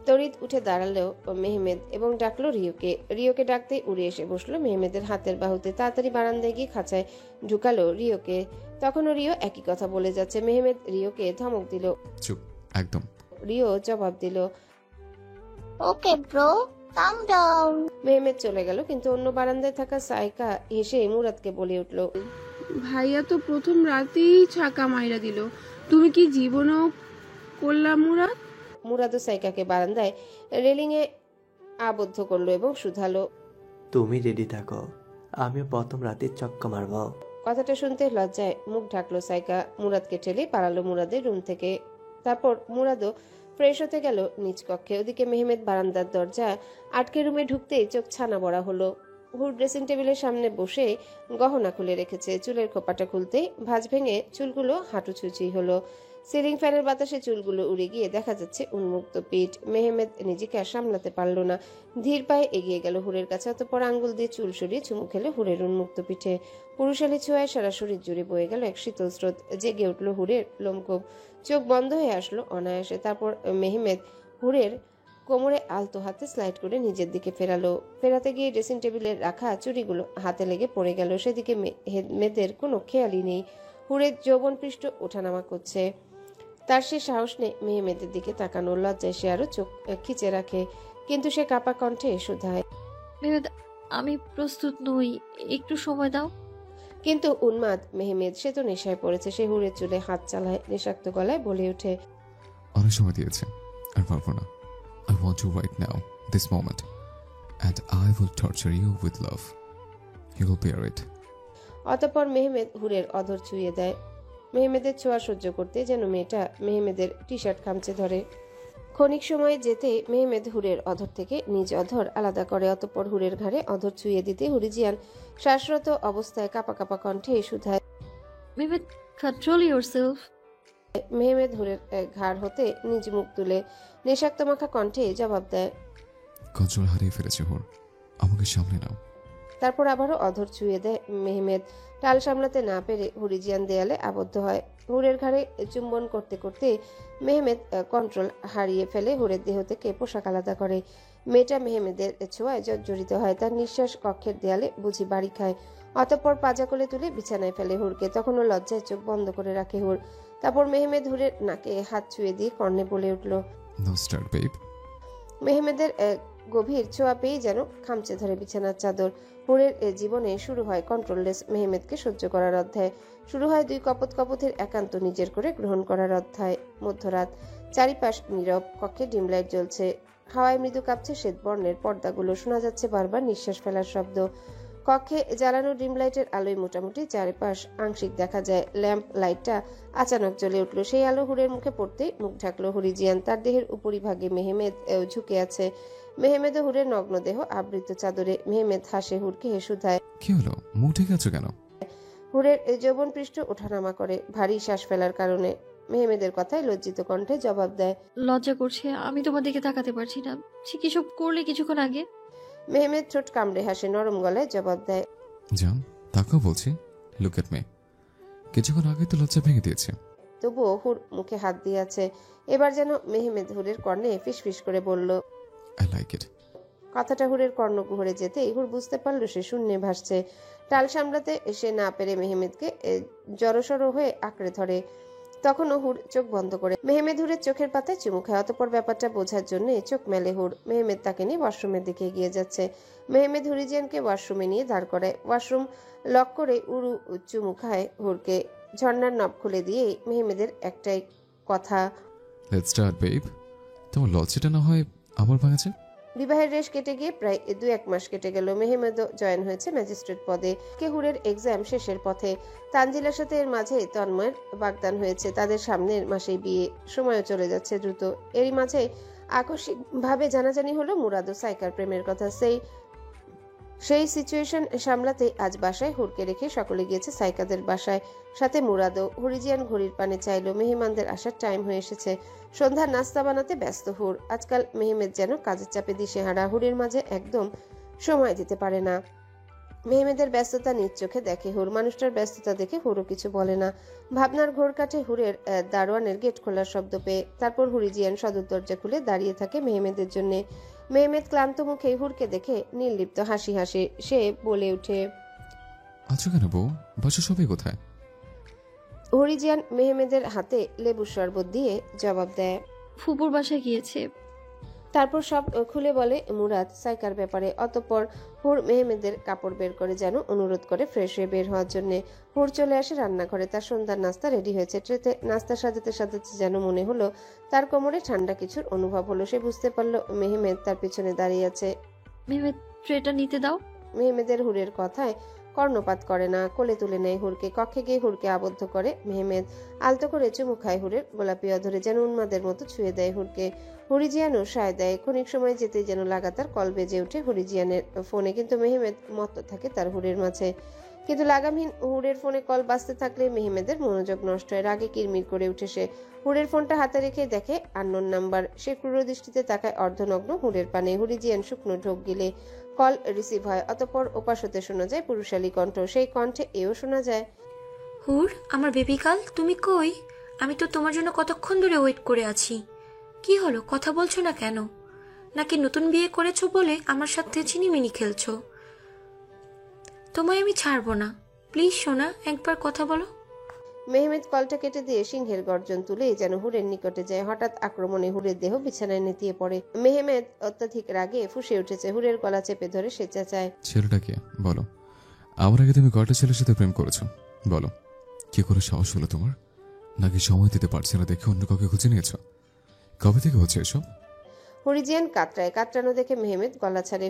[SPEAKER 2] তড়িৎ উঠে দাঁড়ালো মেহমেদ এবং ডাকলো রিওকে। রিওকে ডাকতেই উড়ে এসে বসলো মেহমেদের হাতের বাহুতে। তাড়াতাড়ি বারান্দায় গিয়ে খাঁচায় ঢুকালো রিওকে। তখনও রিও একই কথা বলে যাচ্ছে। মেহমেদ রিওকে ধমক দিল।
[SPEAKER 1] চুপ একদম।
[SPEAKER 2] রিও জবাব দিল,
[SPEAKER 14] ওকে ব্রো, কাম ডাউন।
[SPEAKER 2] মেহমেদ চলে গেল। কিন্তু অন্য বারান্দায় থাকা সাইকা হেসে মুরাদকে বলে উঠল,
[SPEAKER 6] ভাইয়া তো প্রথম রাতেই ছাকা মাইরা দিল, তুমি কি জীবনও করলা মুরাদ?
[SPEAKER 2] মুরাদও সাইকাকে বারান্দায় রেলিংয়ে আবদ্ধ করলো এবং শুধালো,
[SPEAKER 16] তুমি রেডি থাকো, আমিও প্রথম রাতে চক্কা মারবো।
[SPEAKER 2] কথাটা শুনতে লজ্জায় মুখ ঢাকলো সাইকা। মুরাদকে ঠেলে পালালো মুরাদের রুম থেকে। তারপর মুরাদও ফ্রেশ হতে গেল নিজ কক্ষে। ওদিকে মেহমেদ বারান্দার দরজা আটকে রুমে ঢুকতেই চোখ ছানা বড়া হলো। হুর ড্রেসিং টেবিলের সামনে বসে গহনা খুলে রেখেছে। চুলের খোপাটা খুলতেই ভাঁজ ভেঙে চুলগুলো হাঁটু ছুঁচি হলো। সিলিং ফ্যানের বাতাসে চুলগুলো উড়ে গিয়ে দেখা যাচ্ছে উন্মুক্ত পিঠ। মেহমেদ নিজেকে আর সামলাতে পারল না। ধীর পায়ে এগিয়ে গেল হুরের কাছে। অতঃপর আঙ্গুল দিয়ে চুল সরিয়ে চুমু খেলে হুরের উন্মুক্ত পিঠে। পুরুষালী ছোঁয়ায় সারা শরীর জুড়ে বয়ে গেল এক শীতল স্রোত। জেগে উঠল হুরের লোমকূপ। চোখ বন্ধ হয়ে আসলো অনায়াসে। তারপর মেহমেদ হুরের কোমরে আলতো হাতে স্লাইড করে নিজের দিকে ফেরাতে গিয়ে ড্রেসিং টেবিলে রাখা চুড়িগুলো হাতে লেগে পড়ে গেল। সেদিকে মেয়েদের কোনো খেয়ালই নেই। হুরের যৌবন পৃষ্ঠ ওঠানামা করছে। তার সে সাহস নেই মেহমেদের দিকে তাকানো। লজ্জায় সে আরো চোখ খিচে রাখে। কিন্তু সে কাপা কণ্ঠে শুধায়,
[SPEAKER 3] মেহমেদ আমি প্রস্তুত নই, একটু সময় দাও।
[SPEAKER 2] কিন্তু উন্মাদ মেহমেদ, সে তো নেশায় পড়েছে। সে হুরের চুলে হাত চালায়, নেশাক্ত গলায় বলে ওঠে,
[SPEAKER 1] অনেক সময় দিয়েছে, আর পারবো না। I want you right now, this moment. and I will torture you with love. You will bear it.
[SPEAKER 2] অতঃপর মেহমেদ হুরের অধর ছুঁয়ে দেয়। মেহমেদের ছোঁয়া সহ্য করতে যেন মেয়েটা মেহমেদের টি শার্ট খামচে ধরে। ক্ষণিক সময় যেতে মেহমেদ হুরের অধর থেকে নিজ অধর আলাদা করে। অতঃপর হুরের ঘাড়ে অধর ছুঁয়ে দিতে হুরিজিয়ান শ্বাসরত অবস্থায় কাঁপা কাঁপা কণ্ঠে শুধায়,
[SPEAKER 3] মেহমেদ, কন্ট্রোল ইয়োরসেলফ।
[SPEAKER 2] মেহমেদ হুরের ঘাড় হতে নিজ মুখ তুলে নেশাক্ত মাখা কণ্ঠে জবাব দেয়,
[SPEAKER 1] কন্ট্রোল হারিয়ে ফেলেছে হুর, আমাকে সামলে নাও।
[SPEAKER 2] তারপর আবারও অধর ছুঁয়ে দেয় মেহমেদ। টাল সামলাতে না পেরে হুরিজিয়ান দেয়ালে আবদ্ধ হয়। হুরের ঘাড়ে চুম্বন করতে করতে মেহমেদ কন্ট্রোল হারিয়ে ফেলে হুরের দেহ থেকে পোশাক আলাদা করে। মেয়েটা মেহমেদের ছোঁয়ায় জর্জরিত হয়। তার নিঃশ্বাস কক্ষের দেয়ালে বুঝি বাড়ি খায়। অতঃপর পাজা কোলে তুলে বিছানায় ফেলে হুরকে। তখনও লজ্জায় চোখ বন্ধ করে রাখে হুর। তারপর মেহমেদ হুরের নাকে হাত ছুঁয়ে দিয়ে কর্ণে বলে উঠল,
[SPEAKER 1] No start, babe.
[SPEAKER 2] মেহমেদের গভীর ছোঁয়া পেয়ে যেন খামচে ধরে বিছানার চাদর। হুরের জীবনে শুরু হয় কন্ট্রোললেস মেহমেদকে সহ্য করার অধ্যায়। শুরু হয় দুই কপত কপথের একান্ত নিজের করে গ্রহণ করার অধ্যায়। মধ্যরাত, চারিপাশ নীরব, কক্ষে ডিম লাইট জ্বলছে। হাওয়ায় মৃদু কাঁপছে শ্বেত বর্ণের পর্দাগুলো। শোনা যাচ্ছে বারবার নিঃশ্বাস ফেলার শব্দ। কক্ষে জ্বালানো ডিম লাইটের আলোয় মোটামুটি চারিপাশ আংশিক দেখা যায়। ল্যাম্প লাইটটা আচানক জ্বলে উঠল। সেই আলো হুরের মুখে পড়তেই মুখ ঢাকলো হুরিজিয়ান। তার দেহের উপরিভাগে মেহমেদ ঝুঁকে আছে। মেহমেদ ও হুরের নগ্ন দেহ আবৃত চাদরে। মেহমেদ হাসে হুরকে শুধায়,
[SPEAKER 1] কি হলো, মুখ ঢেকে আছো কেন?
[SPEAKER 2] হুরের যৌবন পৃষ্ঠ ওঠানামা করে ভারী শ্বাস ফেলার কারণে। মেহমেদের কথায় লজ্জিত কণ্ঠে জবাব দেয়,
[SPEAKER 3] লজ্জা করছে, আমি তোমার দিকে তাকাতে পারছি না। সে কি সব করলে কিছুক্ষণ আগে?
[SPEAKER 2] মেহমেদ ঠোঁট কামড়ে হাসে নরম গলায় জবাব দেয়,
[SPEAKER 1] জান তাকেও বলছি, লুক এট মি। কিছুক্ষণ আগে তো লজ্জা ভেঙে দিয়েছে।
[SPEAKER 2] তবুও হুর মুখে হাত দিয়ে আছে। এবার যেন মেহমেদ হুরের কর্ণে ফিসফিস করে বলল,
[SPEAKER 1] আই লাইক ইট।
[SPEAKER 2] কথাটা হুরের কর্ণকুহরে যেতেই হুর বুঝতে পারল সে শূন্যে ভাসছে। টাল সামলাতে সে না পেরে মেহমেদকে জড়সড় হয়ে আঁকড়ে ধরে। তখনও হুর চোখ বন্ধ করে। মেহমেদ হুরের চোখের পাতায় চুমু খায়। অতঃপর ব্যাপারটা বোঝার জন্য চোখ মেলে হুর। মেহমেদ তাকে নিয়ে ওয়াশরুমের দিকে এগিয়ে যাচ্ছে। মেহমেদ হুরিজিয়ানকে ওয়াশরুমে নিয়ে দাঁড় করায়। ওয়াশরুম লক করে উরু চুমু খায় হুরকে। ঝর্ণার নব খুলে দিয়ে মেহমেদের একটাই কথা,
[SPEAKER 1] লেটস স্টার্ট বেব। তোমার লজ্জাটা না হয় আমার ভাঙাছে।
[SPEAKER 2] বিবাহের রেশ কেটে গিয়ে প্রায় 2-1 মাস কেটে গেল। মেহমেদও জয়েন হয়েছে ম্যাজিস্ট্রেট পদে। হুরের এক্সাম শেষের পথে। তানজিলার সাথে এর মাঝে তন্ময়ের বাগদান হয়েছে। তাদের সামনের মাসেই বিয়ে। সময়ও চলে যাচ্ছে দ্রুত। এরই মাঝে আকস্মিক ভাবে জানাজানি হলো মুরাদ ও সাইকার প্রেমের কথা। সেই সিচুয়েশন সামলাতে আজ বাসায় হুরকে রেখে সকলে গিয়েছে সাইকাদের বাসায়, সাথে মুরাদও। হুরিজিয়ান ঘড়ির পানে চাইল। মেহমানদের আসার টাইম হয়ে এসেছে। সন্ধ্যার নাস্তা বানাতে ব্যস্ত হুর। আজকাল মেহমেদ যেন কাজের চাপে দিশেহারা। হুরের মাঝে একদম সময় দিতে পারে না। মেহমেদের ব্যস্ততা নিজ চোখে দেখে হুর। মানুষটার ব্যস্ততা দেখে হুরও কিছু বলে না। ভাবনার ঘোর কাটে হুরের দারোয়ানের গেট খোলার শব্দ পেয়ে। তারপর হুরিজিয়ান সদর দরজা খুলে দাঁড়িয়ে থাকে মেহমেদের জন্য। মেহমেদ ক্লান্ত মুখে হুরকে দেখে নির্লিপ্ত হাসি হাসে। সে বলে উঠে,
[SPEAKER 1] আছো কেন বউ, বাসা সবাই কোথায়?
[SPEAKER 2] হুরিজিয়ান মেহমেদের হাতে লেবুর শরবত দিয়ে জবাব দেয়,
[SPEAKER 3] ফুপুর বাসায় গিয়েছে।
[SPEAKER 2] তারপর সব খুলে বলে মুরাদ সাইকার ব্যাপারে। অতঃপর হুর মেহমেদের কাপড় বের করে যেন অনুরোধ করে ফ্রেশ হয়ে বের হওয়ার জন্য। হুর চলে আসে রান্নাঘরে। তার সন্ধ্যার নাস্তা রেডি হয়েছে। ট্রেতে নাস্তা সাজাতে সাজাতে যেন মনে হলো তার কোমরে ঠান্ডা কিছুর অনুভব হলো। সে বুঝতে পারলো মেহমেদ তার পিছনে দাঁড়িয়ে আছে।
[SPEAKER 3] মেহমেদ, ট্রেটা নিতে দাও।
[SPEAKER 2] মেহমেদের হুরের কথায় কর্ণপাত করে না। কোলে তুলে নেয় হুরকে। কক্ষে গিয়ে হুরকে আবদ্ধ করে মেহমেদ। আলতো করে চুমু খায় হুরের গোলাপি অধরে। যেন উন্মাদের মতো ছুঁয়ে দেয় হুরকে। হুরিজিয়ানও সায় দেয়। ক্ষণিক সময় যেতেই যেন লাগাতার কল বেজে ওঠে হুরিজিয়ানের ফোনে। কিন্তু মেহমেদ মত্ত থাকে তার হুরের মাঝে। কিন্তু লাগামহীন হুরের ফোনে কল বাজতে থাকলে মেহমেদের মনোযোগ নষ্ট হয়। রাগে কিরমির করে উঠে সে। হুরের ফোনটা হাতে রেখে দেখে আননোন নাম্বার। সে ক্রূর দৃষ্টিতে তাকায় অর্ধনগ্ন হুরের পানে। হুরিজিয়ান শুকনো ঢোক গিলে কল রিসিভ হয়। অতঃপর ওপাশ হতে শোনা যায় পুরুষালী কণ্ঠ। সেই কণ্ঠে এও শোনা যায়,
[SPEAKER 17] হুর, আমার বেবি গার্ল, তুমি কই? আমি তো তোমার জন্য কতক্ষণ ধরে ওয়েট করে আছি। কি হলো, কথা বলছো না কেন? নাকি নতুন বিয়ে করেছো বলে আমার সাথে চিনিমিনি খেলছো? তোমায় আমি ছাড়বো না। প্লিজ সোনা, একবার কথা বলো।
[SPEAKER 2] মেহমেদ কলটা কেটে দিয়ে সিংহের গর্জন তুলে যেন হুরের নিকটে যায়। হঠাৎ আক্রমণে হুরের দেহ বিছানায় নেতিয়ে পড়ে। মেহমেদ অত্যাধিক রাগে ফুঁসে উঠেছে। হুরের গলা চেপে ধরে সে চেঁচায়,
[SPEAKER 1] ছেলেটা কে বলো? আমার আগে তুমি কয়টা ছেলের সাথে প্রেম করেছো বলো? কি করে সাহস হলো তোমার? নাকি সময় দিতে পারছে না দেখে অন্য কাউকে খুঁজে নিয়েছো? কবে থেকে হচ্ছে এসব?
[SPEAKER 2] হরিজিয়ান কাতরায়, কাতরানো দেখে মেহমেদ গলা ছাড়ে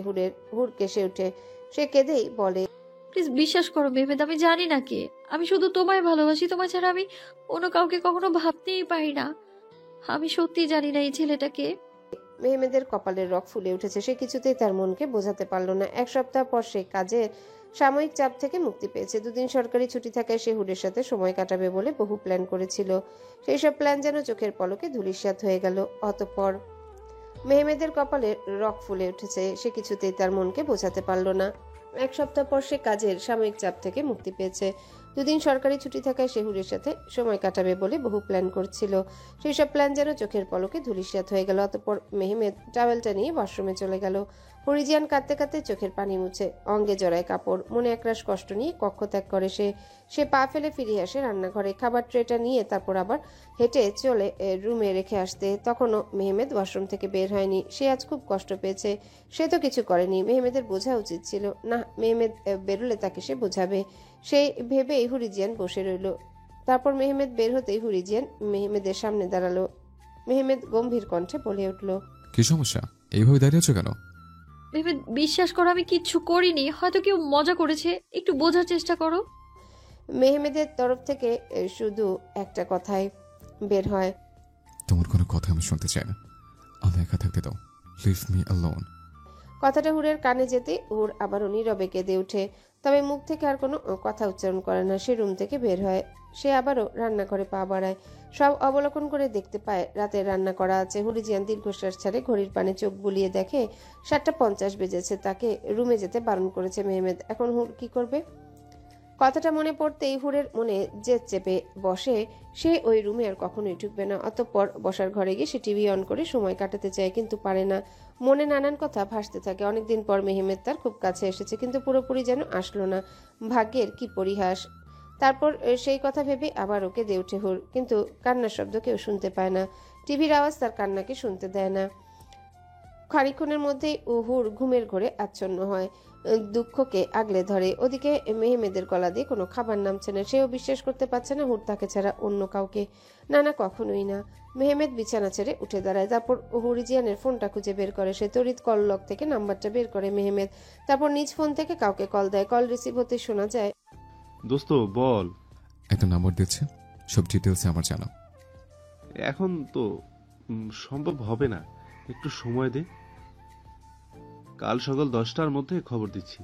[SPEAKER 2] হুর কেসে উঠে। সে কেঁদেই বলে,
[SPEAKER 3] প্লিজ বিশ্বাস করো মেহমেদ, আমি জানি না কে। আমি শুধু তোমায় ভালোবাসি, তোমায় ছাড়া আমি অন্য কাউকে কখনো ভাবতেই পারি না। আমি সত্যি জানি না এই ছেলেটাকে।
[SPEAKER 2] মেহমেদের কপালের রগ ফুলে উঠেছে। সে কিছুতেই তার মনকে বোঝাতে পারল না। এক সপ্তাহ পর সে কাজের সাময়িক চাপ থেকে মুক্তি পেয়েছে। দুদিন সরকারি ছুটি থাকায় সে হুরের সাথে সময় কাটাবে বলে বহু প্ল্যান করেছিল। সেই সব প্ল্যান যেন চোখের পলকে ধূলিসাৎ হয়ে গেল। অতঃপর মেহমেদের কপালে রগ ফুলে উঠেছে। সে কিছুতেই তার মনকে বোঝাতে পারল না। এক সপ্তাহ পর সে কাজের সাময়িক চাপ থেকে মুক্তি পেয়েছে। দুদিন সরকারি ছুটি থাকায় সে হুরের সাথে সময় কাটাবে বলে বহু প্ল্যান করছিল। সেই সব প্ল্যান যেন চোখের পলকে ধূলিসাৎ হয়ে গেল। অতঃপর মেহমেদ টাওয়েলটা নিয়ে ওয়াশরুমে চলে গেল। হরিজিয়ান কাঁদতে কাঁদতে চোখের পানি মুছে, অঙ্গে জড়ায় কাপড়, মনে একরাশ কষ্ট নিয়ে কক্ষ ত্যাগ করে সে পা ফেলে ফিরে আসে রান্নাঘরে। খাবার ট্রেটা নিয়ে তারপর আবার হেঁটে চলে রুমে রেখে আসতে। তখনও মেহমেদ ওয়াশরুম থেকে বের হয়নি। সে আজ খুব কষ্ট পেয়েছে। সে তো কিছু করেনি। মেহমেদের বোঝা উচিত ছিল। না, মেহমেদ বেরোলে তাকে সে বোঝাবে। সেই ভেবেই হুরিজিয়ান বসে রইল। তারপর মেহমেদ বের হতেই হুরিজিয়ান মেহমেদের সামনে দাঁড়ালো। মেহমেদ গম্ভীর কণ্ঠে বলে উঠল,
[SPEAKER 1] কি সমস্যা? এইভাবে দাঁড়িয়ে আছো কেন?
[SPEAKER 3] মেহমেদ বিশ্বাস করো আমি কিচ্ছু করিনি, হয়তো কেউ মজা করেছে, একটু বোঝার চেষ্টা করো।
[SPEAKER 2] মেহমেদের তরফ থেকে শুধু একটা কথাই বের হয়,
[SPEAKER 1] তোমার কোনো কথা আমি শুনতে চাই না। আমি একা থাকতে দাও, লিভ মি অ্যালোন।
[SPEAKER 2] কথাটা হুরের কানে যেতে হুর আবারও নীরবে কেঁদে ওঠে। তবে মুখ থেকে আর কোনো কথা উচ্চারণ করে না। সে রুম থেকে বের হয়। সে আবারও রান্নাঘরে পা বাড়ায়। সব অবলোকন করে দেখতে পায় রাতে রান্না করা আছে। হুরিজিয়ান দীর্ঘশ্বাস ছাড়ে ঘড়ির পানে চোখ বুলিয়ে দেখে 7:50 বেজেছে। তাকে রুমে যেতে বারণ করেছে মেহমেদ। এখন হুর কি করবে? কথাটা মনে পড়তেই হুরের মনে জেদ চেপে বসে। সে ওই রুমে আর কখনোই ঢুকবে না। অতঃপর বসার ঘরে গিয়ে সে টিভি অন করে সময় কাটাতে চায়, কিন্তু পারে না। মনে নানান কথা ভাসতে থাকে। অনেকদিন পর মেহমেদ তার খুব কাছে এসেছে, কিন্তু পুরোপুরি যেন আসলো না। ভাগ্যের কি পরিহাস। তারপর সেই কথা ভেবে আবার ওকে দিয়ে উঠে হুর, কিন্তু কান্নার শব্দ কেউ শুনতে পায় না। টিভির আওয়াজ তার কান্নাকে শুনতে দেয় না। খানিকক্ষণের মধ্যেই হুর ঘুমের ঘোরে আচ্ছন্ন হয়, দুঃখকে আগলে ধরে। ওদিকে মেহমেদের গলা দিয়ে কোনো খাবার নামছে না। সেও বিশ্বাস করতে পারছে না হুর তাকে ছাড়া অন্য কাউকে। না না, কখনোই না। মেহমেদ বিছানা ছেড়ে উঠে দাঁড়ায়। তারপর হুরিজিয়ানের ফোনটা খুঁজে বের করে। সে তড়িৎ কল লক থেকে নাম্বারটা বের করে মেহমেদ। তারপর নিজ ফোন থেকে কাউকে কল দেয়। কল রিসিভ হতে শোনা যায়,
[SPEAKER 15] দোস্ত বল।
[SPEAKER 1] একটা নাম্বার দিচ্ছে, সব ডিটেলস আমার জানো।
[SPEAKER 15] এখন তো সম্ভব হবে না, একটু সময় দে। কাল সকাল 10টার মধ্যে খবর দিচ্ছি।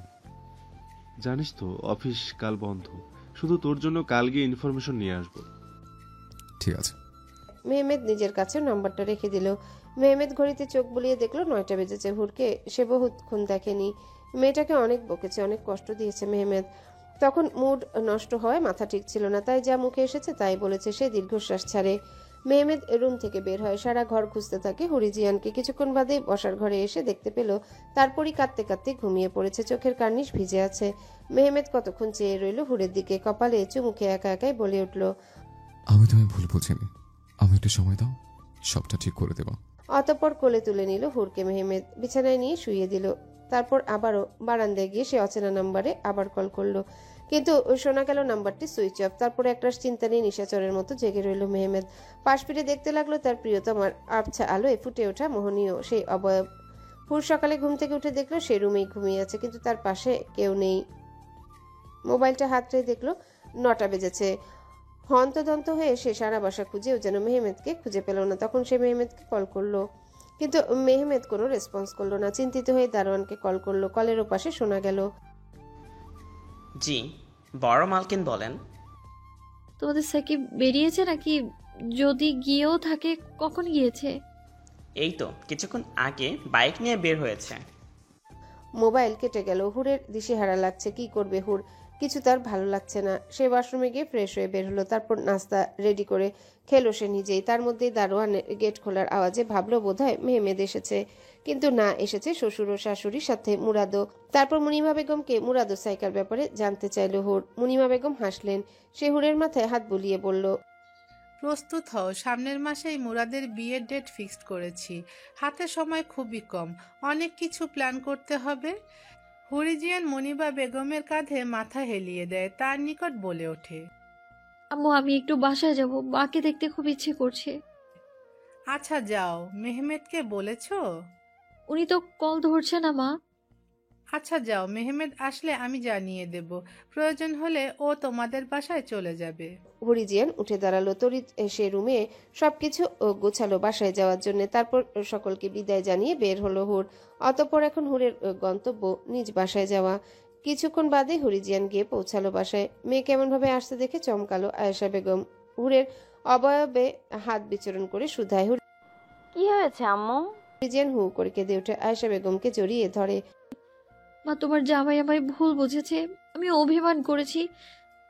[SPEAKER 15] জানিস তো অফিস কাল বন্ধ, শুধু তোর জন্য কাল গিয়ে ইনফরমেশন নিয়ে আসবো।
[SPEAKER 1] ঠিক আছে।
[SPEAKER 2] মেহমেদ নিজের কাছে নাম্বারটা রেখে দিল। মেহমেদ ঘড়িতে চোখ বুলিয়ে দেখলো 9টা বেজেছে। হুরকে সে বহুক্ষণ দেখেনি। মেয়েটাকে অনেক বকেছে, অনেক কষ্ট দিয়েছে মেহমেদ। তখন মুড নষ্ট হওয়ায় মাথা ঠিক ছিল না, তাই যা মুখে এসেছে তাই বলেছে। সে দীর্ঘশ্বাস ছাড়ে। মেহমেদ রুম থেকে বের হয়, সারা ঘর খুঁজতে থাকে হুরিজিয়ানকে। কিছুক্ষণ বাদে বসার ঘরে এসে দেখতে পেল তারপরই কাঁদতে কাঁদতে ঘুমিয়ে পড়েছে। চোখের কার্নিশ ভিজে আছে। মেহমেদ কতক্ষণ চেয়ে রইল হুরের দিকে। কপালে চুমুকে একা একাই বলে উঠল,
[SPEAKER 1] আমি তোমায় ভুল বুঝিনি, আমি একটু সময় দাও, সবটা ঠিক করে দেব।
[SPEAKER 2] অতঃপর কোলে তুলে নিল হুরকে মেহমেদ, বিছানায় নিয়ে শুইয়ে দিল। তারপর আবারও বারান্দায় গিয়ে সে অচেনা নাম্বারে আবার কল করলো, কিন্তু শোনা গেল নাম্বারটি সুইচ অফ। তারপর একরাশ চিন্তা নিয়ে নিশাচরের মতো জেগে রইল মেহমেদ। পাশ ফিরে দেখতে লাগলো তার প্রিয়তমার আবছা আলোয় ফুটে ওঠা মোহনীয় সেই অবয়ব। হুর সকালে ঘুম থেকে উঠে দেখলো সে রুমেই ঘুমিয়ে আছে, কিন্তু তার পাশে কেউ নেই। মোবাইলটা হাতড়ে দেখলো 9টা বেজেছে। হন্তদন্ত হয়ে সে সারা বাসা খুঁজেও যেন মেহমেদকে খুঁজে পেল না। তখন সে মেহমেদকে কল করলো, কিন্তু মেহমেদ কোনো রেসপন্স করলো না। চিন্তিত হয়ে দারোয়ানকে কল করলো। কলের ওপাশে শোনা গেল,
[SPEAKER 18] জি বড় মালকিন বলেন।
[SPEAKER 3] তোমাদের সাকিব বেরিয়েছে নাকি? যদি গিয়েও থাকে কখন গিয়েছে?
[SPEAKER 18] এই তো কিছুক্ষণ আগে বাইক নিয়ে বের হয়েছে।
[SPEAKER 2] মোবাইল কেটে গেল। হুরের দিশেহারা লাগছে। কি করবে হুর? কিছু তার ভালো লাগছে না। সে ওয়াশরুমে গিয়ে ফ্রেশ হয়ে বের হলো। তারপর নাস্তা রেডি করে খেলো সে নিজেই। তার মধ্যেই দারোয়ানের গেট খোলার আওয়াজে ভাবলো বোধহয় মেহমেদ এসেছে, কিন্তু না, এসেছে শ্বশুর ও শাশুড়ির সাথে মুরাদও। তারপর মুনিমা বেগমকে মুরাদও সাইকার ব্যাপারে জানতে চাইল হুর। মুনিমা বেগম হাসলেন। সে হুরের মাথায় হাত বুলিয়ে বলল,
[SPEAKER 4] প্রস্তুত হও, সামনের মাসেই মুরাদের বিয়ের ডেট ফিক্সড করেছি। হাতে সময় খুবই কম, অনেক কিছু প্ল্যান করতে হবে। হুরিজিয়ান মনিবা বেগমের কাঁধে মাথা হেলিয়ে দেয়, তার নিকট বলে ওঠে,
[SPEAKER 3] আম্মু আমি একটু বাসায় যাব, মাকে দেখতে খুব ইচ্ছে করছে।
[SPEAKER 4] আচ্ছা যাও, মেহমেদকে বলেছো?
[SPEAKER 3] উনি তো কল ধরছে না মা।
[SPEAKER 4] আচ্ছা যাও, মেহমেদ আসলে আমি জানিয়ে দেব। প্রয়োজন হলে ও তোমাদের বাসায় চলে যাবে।
[SPEAKER 2] হরিজিয়ান উঠে দাঁড়ালো, তড়িৎ সে রুমে সবকিছু গোছালো বাসায় যাওয়ার জন্য। তারপর সকলকে বিদায় জানিয়ে বের হলো হুর। অতঃপর এখন হুরের গন্তব্য নিজ বাসায় যাওয়া। কিছুক্ষণ বাদে হরিজিয়ান গিয়ে পৌঁছালো বাসায়। মেয়ে কেমনভাবে আসতে দেখে চমকালো আয়েশা বেগম। হুরের অবয়বে হাত বিচরণ করে শুধায়।
[SPEAKER 10] কি হয়েছে আম্মু?
[SPEAKER 2] হরিজিয়ান হু করে কেঁদে উঠে আয়েশা বেগমকে জড়িয়ে ধরে।
[SPEAKER 3] মা, তোমার জামাই আমায় ভুল বুঝেছে। আমি অভিমান করেছি।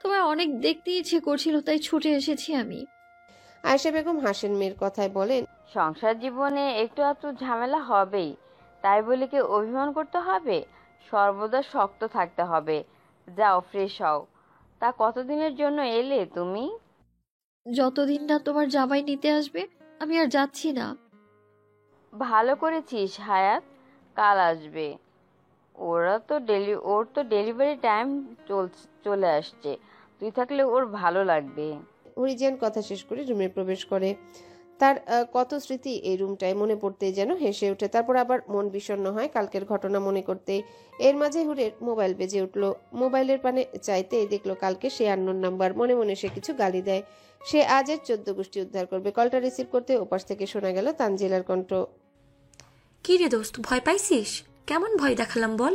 [SPEAKER 3] তোমার অনেক দেখতে ইচ্ছে করছিল, তাই ছুটে এসেছি আমি।
[SPEAKER 2] আয়েশা বেগম হাসেন মেয়ের কথায়, বলেন,
[SPEAKER 10] সংসার জীবনে একটু আধটু ঝামেলা হবেই, তাই বলে কি অভিমান করতে হবে? সর্বদা শক্ত থাকতে হবে। যাও ফ্রেশ হও। তা কতদিনের জন্য এলে তুমি?
[SPEAKER 3] যতদিন না তোমার জামাই নিতে আসবে আমি আর যাচ্ছি না।
[SPEAKER 10] ভালো করেছিস হায়াত, কাল আসবে। ওর তো ডেলিভারি টাইম চলে আসছে, তুই থাকলে ওর ভালো লাগবে।
[SPEAKER 2] হরিজিয়ান কথা শেষ করে রুমে প্রবেশ করে। তার কত স্মৃতি এই রুমটায় মনে পড়তেই যেন হেসে ওঠে। তারপর আবার মন বিষণ্ণ হয় কালকের ঘটনা মনে করতে। এর মাঝে হুরের মোবাইল বেজে উঠলো। মোবাইলের পানে চাইতেই দেখলো কালকে সে আননোন নাম্বার। মনে মনে সে কিছু গালি দেয়। সে আজের 14 গোষ্ঠী উদ্ধার করবে। কলটা রিসিভ করতে ওপাশ থেকে শোনা গেল তানজিলার কণ্ঠ।
[SPEAKER 17] কি রে দোস্ত, ভয় পাইছিস? কেমন ভয় দেখালাম বল?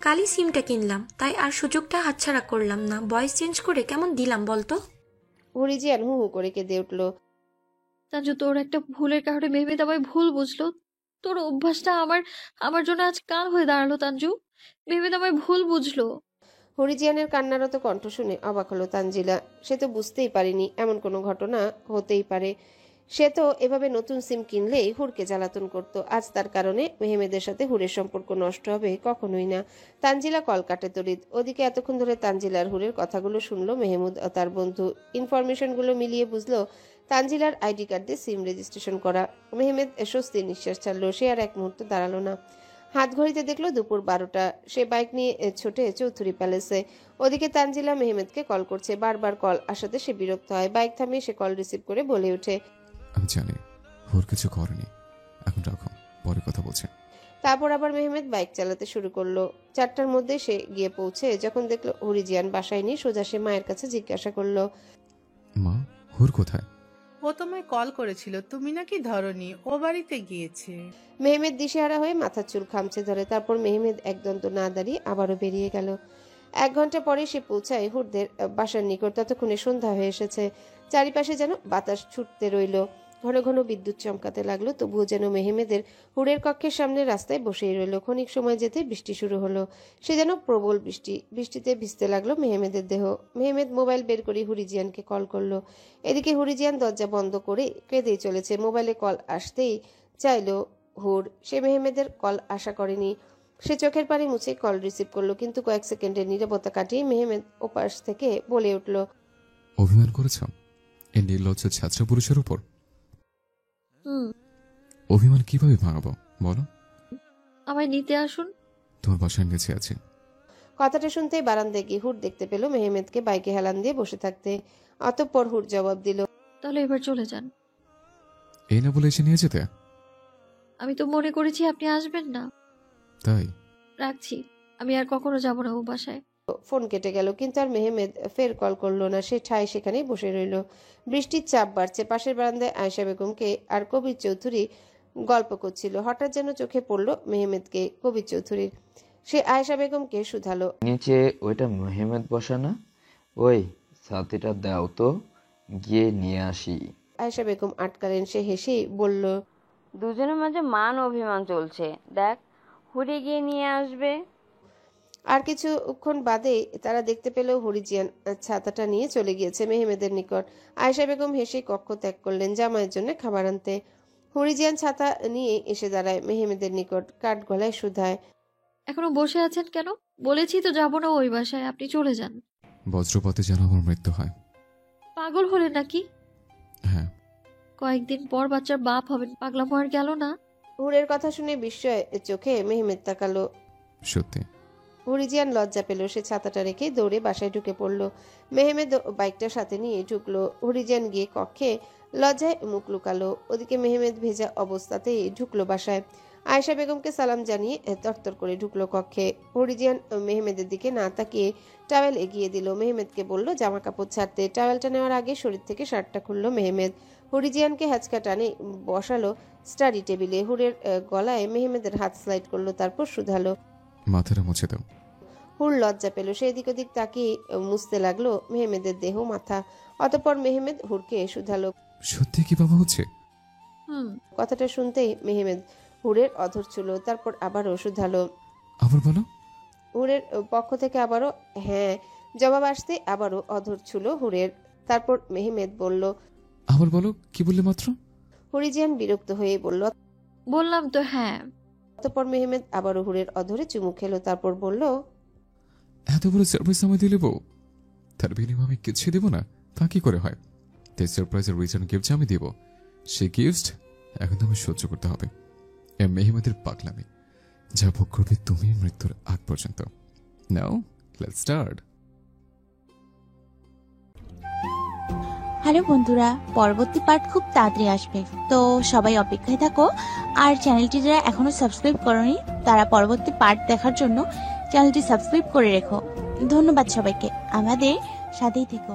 [SPEAKER 17] কালই সিমটা কিনলাম, তাই আর সুযোগটা হাতছাড়া করলাম না। ভয়েস চেঞ্জ করে কেমন দিলাম বলতো?
[SPEAKER 2] হরিজিয়ান হু হু করে কেঁদে উঠলো।
[SPEAKER 3] তাঞ্জু, তোর একটা ভুলের কারণে মেহমেদ আমায় ভুল বুঝলো। তোর অভ্যাসটা আমার জন্য আজ কাল হয়ে দাঁড়ালো তাঞ্জু। মেহমেদ আমায় ভুল বুঝলো।
[SPEAKER 2] হরিজিয়ানের কান্নারত কণ্ঠ শুনে অবাক হলো তানজিলা। সে তো বুঝতেই পারেনি এমন কোনো ঘটনা হতেই পারে। সে তো এভাবে নতুন সিম কিনলেই হুরকে জ্বালাতন করত। আজ তার কারণে মেহমেদের সাথে হুরের সম্পর্ক নষ্ট হবে? কখনোই না। তানজিলা কল কাটে তড়িৎ। ওদিকে এতক্ষণ ধরে তানজিলার হুরের কথাগুলো শুনলো মেহমুদ ও তার বন্ধু। ইনফরমেশনগুলো মিলিয়ে বুঝলো তানজিলার আইডি কার্ড দিয়ে সিম রেজিস্ট্রেশন করা। মেহমেদ স্বস্তির নিঃশ্বাস ছাড়লো। সে আর এক মুহূর্ত দাঁড়ালো না। হাত ঘড়িতে দেখলো দুপুর 12টা। সে বাইক নিয়ে ছোটে চৌধুরী প্যালেসে। ওদিকে তানজিলা মেহমেদকে কল করছে। বারবার কল আসাতে সে বিরক্ত হয়। বাইক থামিয়ে সে কল রিসিভ করে বলে ওঠে,
[SPEAKER 1] আমি জানি হুর কিছু করেনি, এখন রাখো, পরে কথা বলছে।
[SPEAKER 2] তারপর আবার মেহমেদ বাইক চালাতে শুরু করলো। 4টার মধ্যে সে গিয়ে পৌঁছে যখন দেখলো হরিজিয়ান বাসায় নেই, সোজা সে মায়ের কাছে জিজ্ঞাসা করলো,
[SPEAKER 1] মা, হুর কোথায়?
[SPEAKER 4] ও তোমায় কল করেছিল, তুমি নাকি ধরনি। ও বাড়িতে গিয়েছে।
[SPEAKER 2] মেহমেদ দিশেহারা হয়ে মাথার চুল খামচে ধরে। তারপর মেহমেদ একদন্ত না দাঁড়িয়ে আবারও বেরিয়ে গেল। 1 ঘন্টা পরে সে পৌঁছায় হুরদের বাসার নিকট। ততক্ষণে সন্ধ্যা হয়ে এসেছে। চারিপাশে যেন বাতাস ছুটতে রইল। ঘন ঘন বিদ্যুৎ চমকাতে লাগলো। তবুও যেন মেহমেদের হুরের কক্ষের সামনে রাস্তায় বসেই রইল। ক্ষণিক সময় যেতে বৃষ্টি শুরু হলো। সে যেন প্রবল বৃষ্টি। বৃষ্টিতে ভিজতে লাগলো মেহমেদের দেহ। মেহমেদ মোবাইল বের করে হুরিজিয়ানকে কল করলো। এদিকে হুরিজিয়ান দরজা বন্ধ করে কেঁদেই চলেছে। মোবাইলে কল আসতেই চাইলো হুর। সে মেহমেদের কল আশা করেনি। সে চোখের পানি মুছে কল রিসিভ করলো। কিন্তু কয়েক সেকেন্ডের নীরবতা কাটিয়ে মেহমেদ ওপাশ থেকে বলে উঠল,
[SPEAKER 1] অভিমান করেছ এই নির্লজ্জ ছাত্র পুরুষের উপর? অভিমান কিভাবে ভাঙাবো বলো?
[SPEAKER 3] আমায় নিতে আসুন।
[SPEAKER 1] তোমার বাসায় নিচে আছে।
[SPEAKER 2] কথাটা শুনতেই বারান্দায় গিয়ে হুর দেখতে পেল মেহমেদকে বাইকে হেলান দিয়ে বসে থাকতে। অতঃপর হুর জবাব দিল,
[SPEAKER 3] তাহলে এবার চলে যান।
[SPEAKER 1] এই না বলে এসে নিয়ে যেতে?
[SPEAKER 3] আমি তো মনে করেছি আপনি আসবেন না।
[SPEAKER 1] তাই
[SPEAKER 3] রাখছি, আমি আর কখনো যাব না ও বাসায়।
[SPEAKER 2] ফোন কেটে গেল। কিন্তু আর মেহমেদ ফের কল করলো না। সে ঠায় সেখানেই বসে রইল। বৃষ্টির চাপ বাড়ছে। পাশের বারান্দায় আয়েশা বেগমকে আর কবির চৌধুরী গল্প করছিল। হঠাৎ যেন চোখে পড়ল মেহমেদকে কবির চৌধুরীর। সে আয়েশা বেগমকে শুধালো,
[SPEAKER 12] নিচে ওইটা মেহমেদ বসা না? ওই ছাতিটা দাও তো, গিয়ে নিয়ে আসি।
[SPEAKER 2] আয়েশা বেগম আটকালেন। সে হেসেই বলল,
[SPEAKER 10] দুজনের মাঝে মান অভিমান চলছে, দেখ হুড়ে গিয়ে নিয়ে আসবে।
[SPEAKER 2] আর কিছুক্ষণ বাদে তারা দেখতে পেল হরিজিয়ান ছাতাটা নিয়ে চলে গিয়েছে মেহমেদের নিকট। আয়েশা বেগম হেসে কক্ষ ত্যাগ করলেন জামাইয়ের জন্য খাবার আনতে। হরিজিয়ান ছাতা নিয়ে এসে দাঁড়ায় মেহমেদের নিকট। কাঠ গলায় শুধায়,
[SPEAKER 3] এখনো বসে আছেন কেন? বলেছি তো যাব না ওই বাসায়, আপনি চলে যান।
[SPEAKER 1] বজ্রপাতে যেন আমার মৃত্যু হয়।
[SPEAKER 3] পাগল হলেন নাকি?
[SPEAKER 1] হ্যাঁ।
[SPEAKER 3] কয়েকদিন পর বাচ্চার বাপ হবেন, পাগলামো আর গেল না।
[SPEAKER 2] হুরের কথা শুনে বিস্ময় চোখে মেহমেদ তাকালো।
[SPEAKER 1] সত্যি?
[SPEAKER 2] হরিজিয়ান লজ্জা পেল, সে ছাতাটা রেখে দৌড়ে বাসায় ঢুকে পড়ল। মেহমেদ বাইকটা সাথে নিয়ে ঢুকলো। হরিজিয়ান গিয়ে কক্ষে লজ্জায় মুখ লুকালো। ওদিকে মেহমেদ ভেজা অবস্থাতেই ঢুকলো বাসায়। আয়েশা বেগমকে সালাম জানিয়ে তরতর করে ঢুকলো কক্ষে। হরিজিয়ান মেহমেদের দিকে না তাকিয়ে টাওয়েল এগিয়ে দিল। মেহমেদকে বলল জামা কাপড় ছাড়তে। টাওয়েলটা নেওয়ার আগে শরীর থেকে শার্টটা খুললো মেহমেদ। হরিজিয়ানকে হ্যাচকা টানে বসালো স্টাডি টেবিলে। হুরের গলায় মেহমেদের হাত স্লাইড করলো, তারপর শুধালো।
[SPEAKER 1] মাথাটা মুছে দাও।
[SPEAKER 2] হুর লজ্জা পেল, সে এদিক ওদিক তাকিয়ে মুছতে লাগলো মেহমেদের দেহ মাথা। অতঃপর মেহমেদ হুরকে শুধালো।
[SPEAKER 1] সত্যি কি বাবা হচ্ছে?
[SPEAKER 2] কথাটা শুনতেই মেহমেদ হুরের অধর ছিল, তারপর আবারও শুধালো।
[SPEAKER 1] আবার বলো।
[SPEAKER 2] হুরের পক্ষ থেকে আবারও হ্যাঁ জবাব আসতে আবারও অধর ছিল হুরের। তারপর মেহমেদ বলল।
[SPEAKER 1] আবার বলো, কি বললে মাত্র?
[SPEAKER 2] হরিজিয়ান বিরক্ত হয়ে বলল।
[SPEAKER 3] বললাম তো হ্যাঁ।
[SPEAKER 2] অতঃপর মেহমেদ আবারও হুরের অধরে চুমু খেলো, তারপর বলল।
[SPEAKER 1] এত বড় সারপ্রাইজ আমায় দিলে বউ, তার বিনিময়ে আমি কিছু দেবো না? তা কি করে হয়? তাই সারপ্রাইজের রিটার্ন গিফট আমি দেব। সেই গিফট এখন তো আমি সহ্য করতে হবে। এ মেহমেদের পাগলামি যা ভোগ করবে তুমি মৃত্যুর আগ পর্যন্ত। Now let's start.
[SPEAKER 19] হ্যালো বন্ধুরা, পরবর্তী পার্ট খুব তাড়াতাড়ি আসবে, তো সবাই অপেক্ষায় থাকো। আর চ্যানেলটি যারা এখনো সাবস্ক্রাইব করোনি তারা পরবর্তী পার্ট দেখার জন্য চ্যানেলটি সাবস্ক্রাইব করে রেখো। ধন্যবাদ সবাইকে, আমাদের সাথেই থেকো।